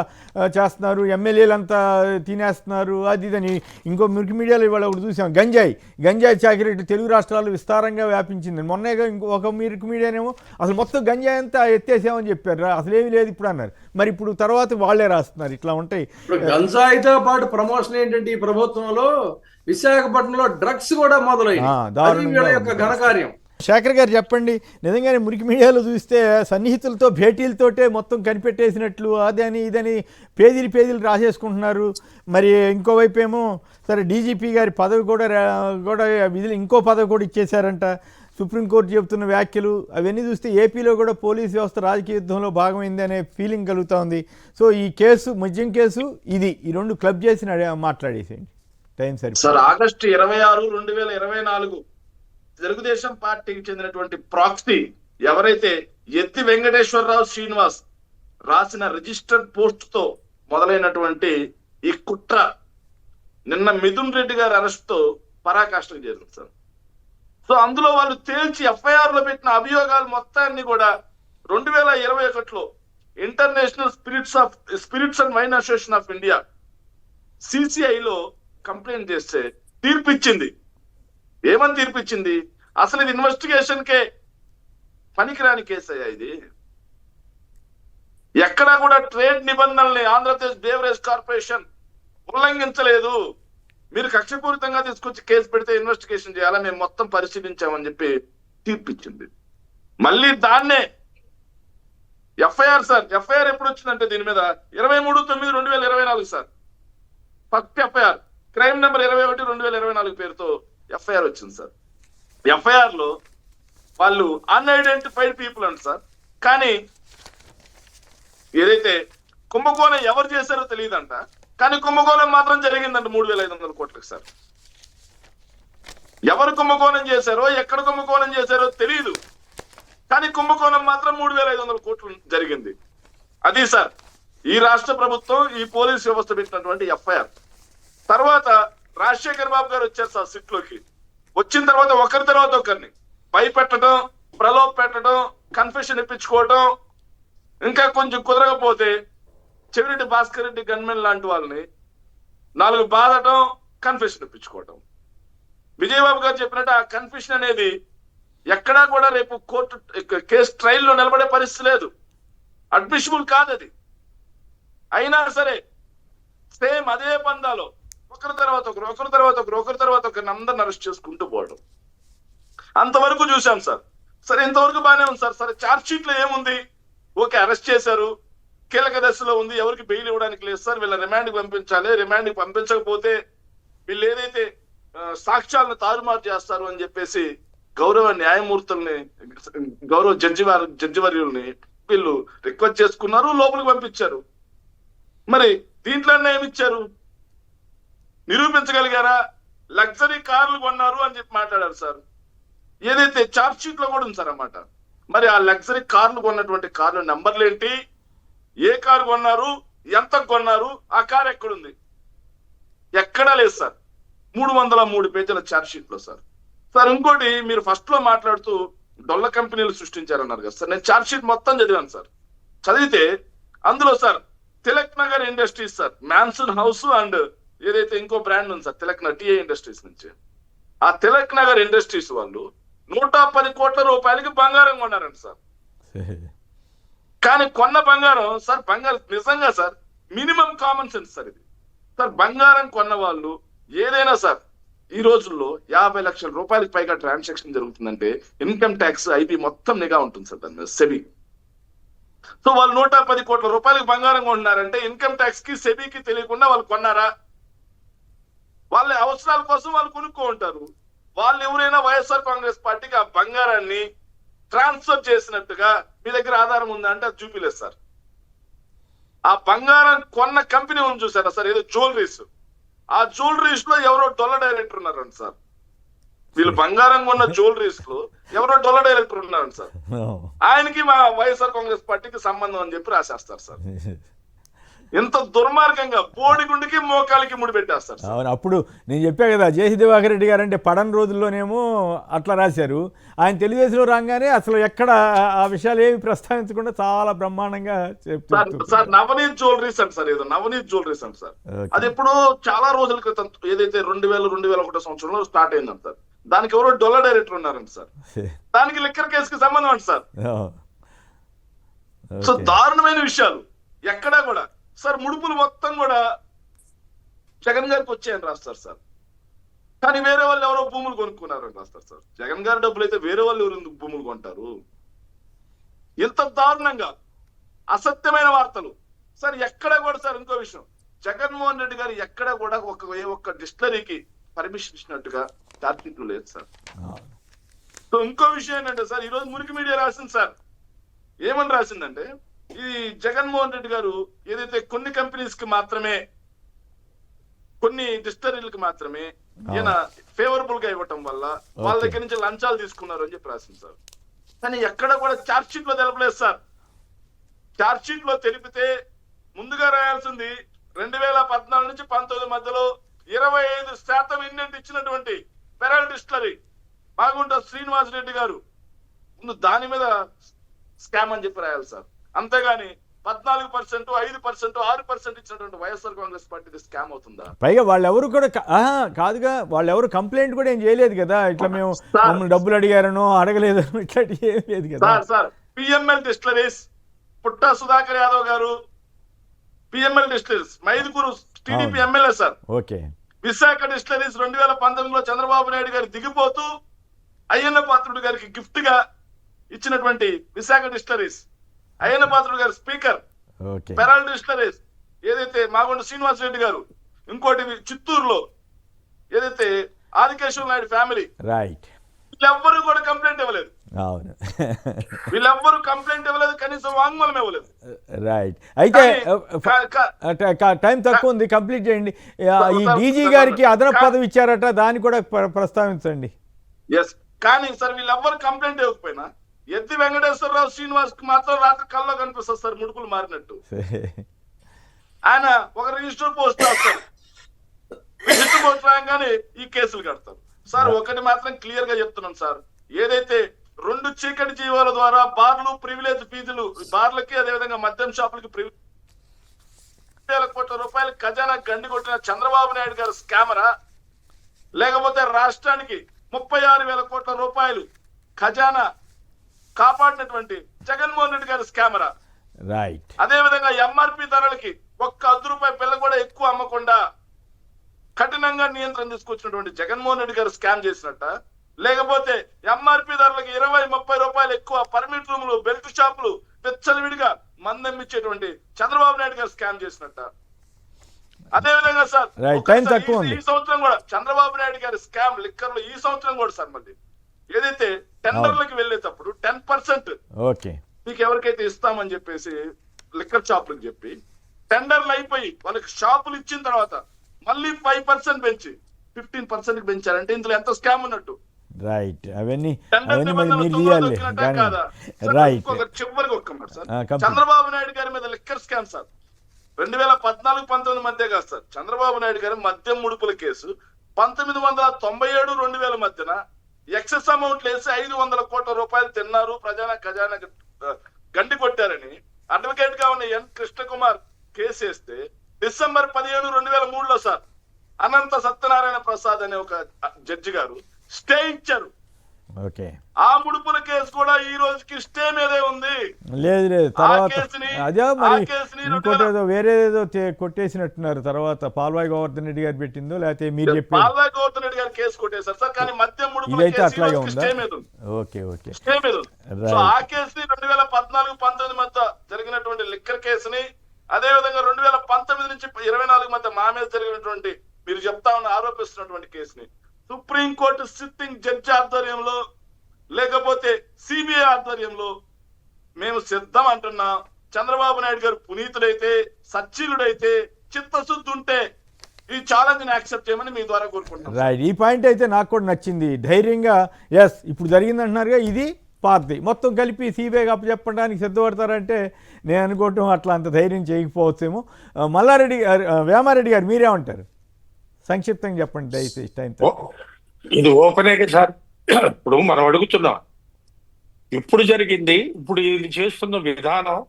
చేస్తున్నారు, ఎమ్మెల్యేలంతా తినేస్తున్నారు అది ఇదని. ఇంకో మురికి మీడియాలో ఇవాళ ఒకటి చూసాం, గంజాయి చాకిరెడ్డి తెలుగు రాష్ట్రాలు విస్తారంగా వ్యాపించింది. మొన్నేగా ఒక మురికి మీడియానేమో అసలు మొత్తం గంజాయి అంతా ఎత్తేసామని చెప్పారు, అసలు ఏమీ లేదు ఇప్పుడు అన్నారు. మరి ఇప్పుడు తర్వాత వాళ్ళే రాస్తున్నారు. ఇట్లా ఉంటాయి. గంజాయితో పాటు ప్రమోషన్ ఏంటంటే ఈ ప్రభుత్వంలో విశాఖపట్నంలో డ్రగ్స్ కూడా మొదలైంది. ఘనకార్యం. శేఖర్ గారు చెప్పండి, నిజంగానే మురికి మీడియాలో చూస్తే సన్నిహితులతో భేటీలతోటే మొత్తం కనిపెట్టేసినట్లు అదని ఇదని పేజీలు రాసేసుకుంటున్నారు. మరి ఇంకోవైపు ఏమో సరే డీజీపీ గారి పదవి కూడా విధులు ఇంకో పదవి కూడా ఇచ్చేశారంట. సుప్రీంకోర్టు చెబుతున్న వ్యాఖ్యలు అవన్నీ చూస్తే ఏపీలో కూడా పోలీస్ వ్యవస్థ రాజకీయ యుద్ధంలో భాగమైంది అనే ఫీలింగ్ కలుగుతూ ఉంది. సో ఈ కేసు మద్యం కేసు ఈ రెండు క్లబ్ చేసి మాట్లాడేసేయండి. టైం సరి సార్. ఆగస్టు 26, 2024 తెలుగుదేశం పార్టీకి చెందినటువంటి ప్రాక్సీ ఎవరైతే ఎత్తి వెంకటేశ్వరరావు శ్రీనివాస్ రాసిన రిజిస్టర్డ్ పోస్ట్ తో మొదలైనటువంటి ఈ కుట్ర నిన్న మిథున్ రెడ్డి గారి అరెస్ట్ తో పరాకాష్ఠకు చేరింది సార్. సో అందులో వాళ్ళు తేల్చి ఎఫ్ఐఆర్ లో పెట్టిన అభియోగాలు మొత్తాన్ని కూడా 2021లో international spirits and wine association of India సిసిఐలో కంప్లైంట్ చేస్తే తీర్పిచ్చింది. ఏమని తీర్పిచ్చింది? అసలు ఇది ఇన్వెస్టిగేషన్ కే పనికిరాని కేసు అయ్యా ఇది. ఎక్కడా కూడా ట్రేడ్ నిబంధనల్ని ఆంధ్రప్రదేశ్ బేవరేజ్ కార్పొరేషన్ ఉల్లంఘించలేదు. మీరు కక్షపూరితంగా తీసుకొచ్చి కేసు పెడితే ఇన్వెస్టిగేషన్ చేయాలా, మేము మొత్తం పరిశీలించామని చెప్పి తీర్పిచ్చింది. మళ్ళీ దాన్నే ఎఫ్ఐఆర్ సార్. ఎఫ్ఐఆర్ ఎప్పుడు వచ్చిందంటే దీని మీద 23/9/2024 sir. First FIR crime number 21/2024 పేరుతో ఎఫ్ఐఆర్ వచ్చింది సార్. ఎఫ్ఐఆర్ లో వాళ్ళు అన్ఐడెంటిఫైడ్ పీపుల్ అంట సార్. కానీ ఏదైతే కుంభకోణం ఎవరు చేశారో తెలియదంట, కానీ కుంభకోణం మాత్రం జరిగిందంట 3,500 కోట్లకు సార్. ఎవరు కుంభకోణం చేశారో ఎక్కడ కుంభకోణం చేశారో తెలియదు, కానీ కుంభకోణం మాత్రం 3,500 కోట్లు జరిగింది. అది సార్ ఈ రాష్ట్ర ప్రభుత్వం ఈ పోలీస్ వ్యవస్థ పెట్టినటువంటి ఎఫ్ఐఆర్. తర్వాత రాజశేఖర్ బాబు గారు వచ్చారు సార్ సిట్లోకి. వచ్చిన తర్వాత ఒకరి తర్వాత ఒకరిని భయపెట్టడం, ప్రలోభ పెట్టడం, కన్ఫెషన్ ఇప్పించుకోవడం, ఇంకా కొంచెం కుదరకపోతే చెవిరెడ్డి భాస్కర్ రెడ్డి గన్మెన్ లాంటి వాళ్ళని 4 బాధటం, కన్ఫెషన్ ఇప్పించుకోవటం. విజయబాబు గారు చెప్పినట్టు ఆ కన్ఫెషన్ అనేది ఎక్కడా కూడా రేపు కోర్టు కేసు ట్రయల్లో నిలబడే పరిస్థితి లేదు, అడ్మిషబుల్ కాదు అది. అయినా సరే సేమ్ అదే పందాలో ఒకరి తర్వాత ఒకరిని అందరిని అరెస్ట్ చేసుకుంటూ పోవడం అంతవరకు చూసాం సార్. సరే ఇంతవరకు బాగానే ఉంది సార్. సరే ఛార్జ్ షీట్ లో ఏముంది? ఓకే, అరెస్ట్ చేశారు, కీలక దశలో ఉంది, ఎవరికి బెయిల్ ఇవ్వడానికి లేదు సార్, వీళ్ళ రిమాండ్కి పంపించాలి, రిమాండ్కి పంపించకపోతే వీళ్ళు ఏదైతే సాక్ష్యాలను తారుమారు చేస్తారు అని చెప్పేసి గౌరవ న్యాయమూర్తుల్ని, గౌరవ జడ్జివర్యుల్ని వీళ్ళు రిక్వెస్ట్ చేసుకున్నారు, లోపలికి పంపించారు. మరి దీంట్లో ఏమిచ్చారు? నిరూపించగలిగారా? లగ్జరీ కార్లు కొన్నారు అని చెప్పి మాట్లాడారు సార్. ఏదైతే చార్జ్ షీట్ లో కూడా ఉంది సార్ అన్నమాట. మరి ఆ లగ్జరీ కార్లు కొన్నటువంటి కార్లు నంబర్లు ఏంటి, ఏ కారు కొన్నారు, ఎంత కొన్నారు, ఆ కారు ఎక్కడుంది? ఎక్కడా లేదు సార్. 303 పేజీల చార్జ్ షీట్ లో సార్. సార్ ఇంకోటి, మీరు ఫస్ట్ లో మాట్లాడుతూ డొల్ల కంపెనీలు సృష్టించారన్నారు కదా సార్. నేను చార్జ్ షీట్ మొత్తం చదివాను సార్. చదివితే అందులో sir Tilak Nagar industries sir, mansion house and ఏదైతే ఇంకో బ్రాండ్ ఉంది sir Tilak Nagar TA industries నుంచి, ఆ తిలక్ నగర్ ఇండస్ట్రీస్ వాళ్ళు 110 కోట్ల రూపాయలకి బంగారం కొన్నారంట సార్. కానీ కొన్న బంగారం సార్, బంగారం నిజంగా sir minimum common sense sir ఇది. సార్ బంగారం కొన్న వాళ్ళు ఏదైనా సార్ ఈ రోజుల్లో 50 లక్షల రూపాయలకి పైగా ట్రాన్సాక్షన్ జరుగుతుందంటే ఇన్కమ్ ట్యాక్స్ ఐబీ మొత్తం నిఘా ఉంటుంది సార్ దాని మీద, సెబీ. సో వాళ్ళు 110 కోట్ల రూపాయలకి బంగారం కొన్నారంటే ఇన్కమ్ ట్యాక్స్ కి సెబీకి తెలియకుండా వాళ్ళు కొన్నారా? వాళ్ళ అవసరాల కోసం వాళ్ళు కొనుక్కో ఉంటారు. వాళ్ళు ఎవరైనా వైఎస్ఆర్ కాంగ్రెస్ పార్టీకి ఆ బంగారాన్ని ట్రాన్స్ఫర్ చేసినట్టుగా మీ దగ్గర ఆధారం ఉందా అంటే అది చూపిలేదు సార్. ఆ బంగారం కొన్న కంపెనీ ఉంది చూసారా సార్, ఏదో జ్యువెలరీస్, ఆ జ్యువెలరీస్ లో ఎవరో డొల్ల డైరెక్టర్ ఉన్నారండి సార్. వీళ్ళు బంగారం కొన్న జ్యువెలరీస్ లో ఎవరో డొల్ల డైరెక్టర్ ఉన్నారండి సార్. ఆయనకి మా వైఎస్ఆర్ కాంగ్రెస్ పార్టీకి సంబంధం అని చెప్పి రాసేస్తారు సార్. ఎంత దుర్మార్గంగా బోడిగుండికి మోకాలికి ముడి పెట్టేస్తారు. అవును, అప్పుడు నేను చెప్పా కదా, జేసీ దివాకర్ రెడ్డి గారు అంటే పడని రోజుల్లోనేమో అట్లా రాశారు. ఆయన తెలుగుదేశంలో రాగానే అసలు ఎక్కడ ఆ విషయాలు ఏమి ప్రస్తావించకుండా చాలా బ్రహ్మాండంగా చెప్తారు సార్. నవనీత్ జ్యువెలరీస్ అంట సార్, ఏదో నవనీత్ జ్యువెలరీస్ అంట సార్. అది ఎప్పుడో చాలా రోజుల క్రితం ఏదైతే 2000-2001 సంవత్సరంలో స్టార్ట్ అయిందంట సార్. దానికి ఎవరో డొల్ల డైరెక్టర్ ఉన్నారంట సార్. దానికి లిక్కర్ కేసుకి సంబంధం అంట సార్. సో దారుణమైన విషయాలు ఎక్కడా కూడా సార్. ముడుపులు మొత్తం కూడా జగన్ గారికి వచ్చాయని రాస్తారు సార్. కానీ వేరే వాళ్ళు ఎవరో భూములు కొనుక్కున్నారని రాస్తారు సార్. జగన్ గారి డబ్బులు అయితే వేరే వాళ్ళు ఎవరు భూములు కొంటారు? ఇంత దారుణంగా అసత్యమైన వార్తలు సార్. ఎక్కడ కూడా సార్ ఇంకో విషయం, జగన్మోహన్ రెడ్డి గారు ఎక్కడ కూడా ఒక్క డిస్టిలరీకి పర్మిషన్ ఇచ్చినట్టుగా టార్గెట్లు లేదు సార్. సో ఇంకో విషయం ఏంటంటే సార్, ఈరోజు మురికి మీడియా రాసింది సార్. ఏమని రాసిందంటే, ఈ జగన్మోహన్ రెడ్డి గారు ఏదైతే కొన్ని కంపెనీస్ కి మాత్రమే, కొన్ని డిస్టరీలకు మాత్రమే ఈయన ఫేవరబుల్ గా ఇవ్వటం వల్ల వాళ్ళ దగ్గర నుంచి లంచాలు తీసుకున్నారు అని చెప్పి రాసింది సార్. కానీ ఎక్కడ కూడా ఛార్జ్ షీట్ లో తెలపలేదు సార్. ఛార్జ్ షీట్ లో తెలిపితే ముందుగా రాయాల్సింది 2014 నుంచి 19 మధ్యలో 25% ఇండెంట్ ఇచ్చినటువంటి పెరల్ డిస్టిలరీ మాగుంట శ్రీనివాస్ రెడ్డి గారు ముందు దాని మీద స్కామ్ అని చెప్పి రాయాలి సార్. అంతేగాని 14%, 5%, 6% ఇచ్చినటువంటి వైఎస్ఆర్ కాంగ్రెస్ పార్టీ స్కామ్ అవుతుందా? పైగా వాళ్ళెవరు కూడా కాదుగా, వాళ్ళెవరు కంప్లైంట్ కూడా ఏం చేయలేదు కదా, ఇట్లా మేము మమ్మల్ని డబ్బులు అడిగారనో అడగలేదనో ఇట్లాంటి ఏం లేదు కదా సార్. పిఎంఎల్ డిస్టిలరీస్, పుట్ట సుధాకర్ యాదవ్ గారు, PML distilleries Mydukur TDP MLA sir. Okay. Visakha distilleries 2019లో చంద్రబాబు నాయుడు గారు దిగిపోతూ అయ్యన్న పాత్రుడు గారికి గిఫ్ట్ గా ఇచ్చినటువంటి విశాఖ డిస్టిలరీస్, అయ్యన్న పాత్రుడు గారు స్పీకర్, పెరల్ డిస్టిలరీస్ ఏదైతే మాగుంట శ్రీనివాస్ రెడ్డి గారు, ఇంకోటి చిత్తూరులో ఏదైతే ఆదికేశ్వర నాయుడు ఫ్యామిలీ, రైట్, వీళ్ళెవ్వరూ కూడా కంప్లైంట్ ఇవ్వలేదు. అవును, వీళ్ళెవ్వరూ కంప్లైంట్ ఇవ్వలేదు, కనీసం వాంగ్మూలం ఇవ్వలేదు. రైట్. అయితే టైం తక్కువ ఉంది, కంప్లీట్ చేయండి. ఈ డీజీ గారికి అదనపు పదవి ఇచ్చారట, దాన్ని కూడా ప్రస్తావించండి. ఎస్, కానీ సార్ వీళ్ళెవ్వరు కంప్లైంట్ ఇవ్వకపోయినా ఎత్తి వెంకటేశ్వరరావు శ్రీనివాస్ కి మాత్రం రాత్రి కల్లో కనిపిస్తారు సార్ ముడుపులు మారినట్టు. ఆయన ఒక రిజిస్టర్ పోస్ట్ రాస్తారు, రిజిస్టర్ పోస్ట్ రాగానే ఈ కేసులు కడతారు సార్. ఒకటి మాత్రం క్లియర్ గా చెప్తున్నాం సార్, ఏదైతే 2 చీకటి జీవాల ద్వారా బార్లు ప్రివిలేజ్ ఫీజులు, బార్లకి అదేవిధంగా మద్యం షాపులకి కోట్ల రూపాయలు ఖజానా గండి కొట్టిన చంద్రబాబు నాయుడు గారు స్కామరా, లేకపోతే రాష్ట్రానికి 36,000 కోట్ల రూపాయలు ఖజానా కాపాడినటువంటి జగన్మోహన్ రెడ్డి గారి స్కామరా? రైట్. అదే విధంగా ఎంఆర్పి ధరలకి ఒక్క ₹10 పిల్ల కూడా ఎక్కువ అమ్మకుండా కఠినంగా నియంత్రణ తీసుకొచ్చినటువంటి జగన్మోహన్ రెడ్డి గారు స్కామ్ చేసినట్ట, లేకపోతే ఎంఆర్పి ధరలకి 20-30 రూపాయలు ఎక్కువ పర్మిట్ రూములు, బెల్ట్ షాపులు విడిగా మందమ్మిచ్చేటువంటి చంద్రబాబు నాయుడు గారు స్కామ్ చేసినట్ట? అదే విధంగా సార్ ఈ సంవత్సరం కూడా చంద్రబాబు నాయుడు గారి స్కామ్ లిక్కర్ లో ఈ సంవత్సరం కూడా సార్ మళ్ళీ ఏదైతే టెండర్లకు వెళ్ళేటప్పుడు 10% మీకు ఎవరికైతే ఇస్తామని చెప్పేసి లిక్కర్ షాపులకు చెప్పి టెండర్లు అయిపోయి వాళ్ళకి షాపులు ఇచ్చిన తర్వాత మళ్ళీ 5% పెంచి 15% పెంచారంటే ఇందులో ఎంత స్కామ్ ఉన్నట్టు? రైట్. చివరికి ఒక్క మాట సార్, చంద్రబాబు నాయుడు గారి మీద లిక్కర్ స్కామ్ సార్ 2014-19 మధ్య కాదు సార్. చంద్రబాబు నాయుడు గారి మద్యం ముడుపుల కేసు 1997-2000 మధ్యన ఎక్సెస్ అమౌంట్లు వేసి 500 కోట్ల రూపాయలు తిన్నారు, ఖజానా గండి కొట్టారని అడ్వకేట్ గా ఉన్న ఎన్ కృష్ణకుమార్ కేసు వేస్తే డిసెంబర్ 17, 2003లో సార్ అనంత సత్యనారాయణ ప్రసాద్ అనే ఒక జడ్జి గారు స్టే ఇచ్చారు. ఆ ముడుపుల కేసు కూడా ఈ రోజుకి స్టే మీదే ఉంది. లేదు తర్వాత అదే మరి ఇంకోటి ఏదో వేరేదో కొట్టేసినట్టున్నారు. తర్వాత పాల్వాయి గోవర్ధన్ రెడ్డి గారు పెట్టిందో లేకపోతే మీరు చెప్పి పాల్వాయి గోవర్ధన్ రెడ్డి గారు కేసు కొట్టేశారు సార్. కానీ మద్యం ముడుపుల ఇదైతే కేసు అట్లాగే ఉందా? స్టే మీద ఉంది. స్టే మీద ఉంది. సో ఆ కేసుని 2014-19 మధ్య జరిగినటువంటి లిక్కర్ కేసుని, అదే విధంగా 2019 నుంచి 24 మధ్య మా మీద జరిగినటువంటి మీరు చెప్తా ఉన్న ఆరోపిస్తున్నటువంటి కేసుని సుప్రీంకోర్టు సిట్టింగ్ జడ్జి ఆధ్వర్యంలో లేకపోతే సిబిఐ ఆధ్వర్యంలో మేము సిద్ధం అంటున్నాం. చంద్రబాబు నాయుడు గారు పునీతుడైతే, సచ్చీలుడైతే, చిత్తశుద్ధి ఉంటే ఈ ఛాలెంజ్ ని యాక్సెప్ట్ చేయమని మీ ద్వారా కోరుకుంటున్నాం. రైట్, ఈ పాయింట్ అయితే నాకు కూడా నచ్చింది. ధైర్యంగా ఎస్ ఇప్పుడు జరిగిందంటున్నారుగా, ఇది పార్టీ మొత్తం కలిపి సిబిఐకి అప్పచెప్పడానికి సిద్ధపడతారంటే నేను అనుకోవటం అట్లా అంత ధైర్యం చేయకపోవచ్చేమో. మల్లారెడ్డి గారు, వేమారెడ్డి గారు మీరేమంటారు? సంక్షిప్తంగా చెప్పండి దయచేసి టైంతో. ఇది ఓపెనే సార్. ఇప్పుడు మనం అడుగుతున్నాం, ఇప్పుడు జరిగింది, ఇప్పుడు ఇది చేస్తున్న విధానం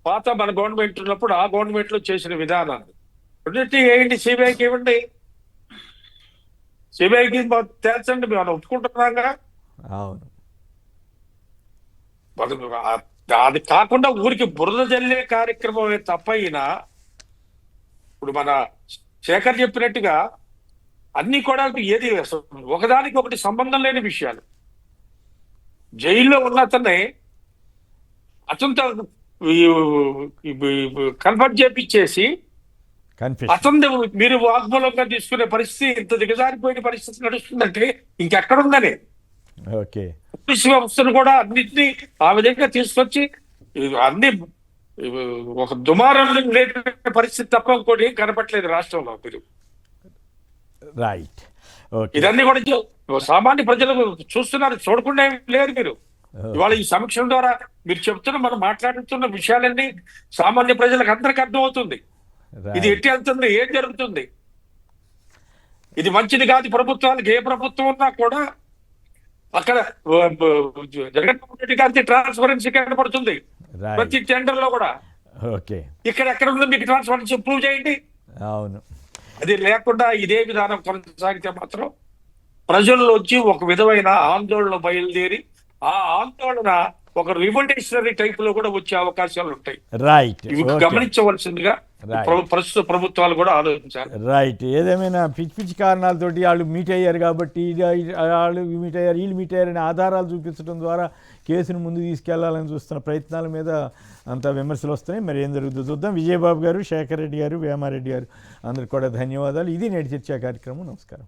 పాత మన గవర్నమెంట్ ఉన్నప్పుడు ఆ గవర్నమెంట్ లో చేసిన విధానాన్ని ఏంటి సిబిఐకి ఇవ్వండి, సిబిఐకి తేల్చండి, మేము ఒప్పుకుంటున్నాగా. అవును, అది కాకుండా ఊరికి బురద జల్లే కార్యక్రమం తప్పైనా ఇప్పుడు మన శేఖర్ చెప్పినట్టుగా అన్ని కూడా ఏది ఒకదానికి ఒకటి సంబంధం లేని విషయాలు. జైల్లో ఉన్న అతనితో కన్ఫర్ట్ చేపించేసి అతను మీరు వాగ్మూలంగా తీసుకునే పరిస్థితి, ఇంత దిగజారిపోయిన పరిస్థితి నడుస్తుందంటే ఇంకెక్కడుందని ఓకే పోలీసు వ్యవస్థను కూడా అన్నింటినీ ఆ విధంగా తీసుకొచ్చి అన్ని ఒక దుమారం లేని పరిస్థితి తప్ప ఇంకోటి కనపట్లేదు రాష్ట్రంలో. మీరు రైట్, ఇదన్నీ కూడా సామాన్య ప్రజలకు చూస్తున్నారు, చూడకుండా లేరు. మీరు ఇవాళ ఈ సమీక్షల ద్వారా మీరు చెప్తున్న, మనం మాట్లాడుతున్న విషయాలన్నీ సామాన్య ప్రజలకు అందరికీ అర్థమవుతుంది. ఇది ఎట్టి వెళ్తుంది, ఏం జరుగుతుంది, ఇది మంచిది కాదు ప్రభుత్వానికి. ఏ ప్రభుత్వం ఉన్నా కూడా అక్కడ జగన్మోహన్ రెడ్డి గారికి ట్రాన్స్పరెన్సీ కనబడుతుంది ప్రతి టెండర్ లో కూడా. ఇక్కడ ఎక్కడ ఉందో మీకు ట్రాన్స్పరెన్సీ ప్రూవ్ చేయండి. అవును, అది లేకుండా ఇదే విధానం కొనసాగితే మాత్రం ప్రజల్లో వచ్చి ఒక విధమైన ఆందోళన బయలుదేరి ఆ ఆందోళన ఒక రివల్యూషనరీ టైప్ లో కూడా వచ్చే అవకాశాలు ఉంటాయి. రైట్, ఇవి గమనించవలసిందిగా ప్రస్తుత ప్రభుత్వాలు కూడా ఆలోచించాలి. రైట్, ఏదేమైనా పిచ్చి పిచ్చి కారణాలతోటి వాళ్ళు మీట్ అయ్యారు కాబట్టి వాళ్ళు మీట్ అయ్యారు, వీళ్ళు మీట్ అయ్యారని ఆధారాలు చూపించడం ద్వారా కేసును ముందుకు తీసుకెళ్లాలని చూస్తున్న ప్రయత్నాల మీద అంత విమర్శలు వస్తున్నాయి. మరి ఏం జరుగుతుందో చూద్దాం. విజయబాబు గారు, శేఖర్ రెడ్డి గారు, వేమారెడ్డి గారు అందరికి కూడా ధన్యవాదాలు. ఇది నేటి చర్చా కార్యక్రమం. నమస్కారం.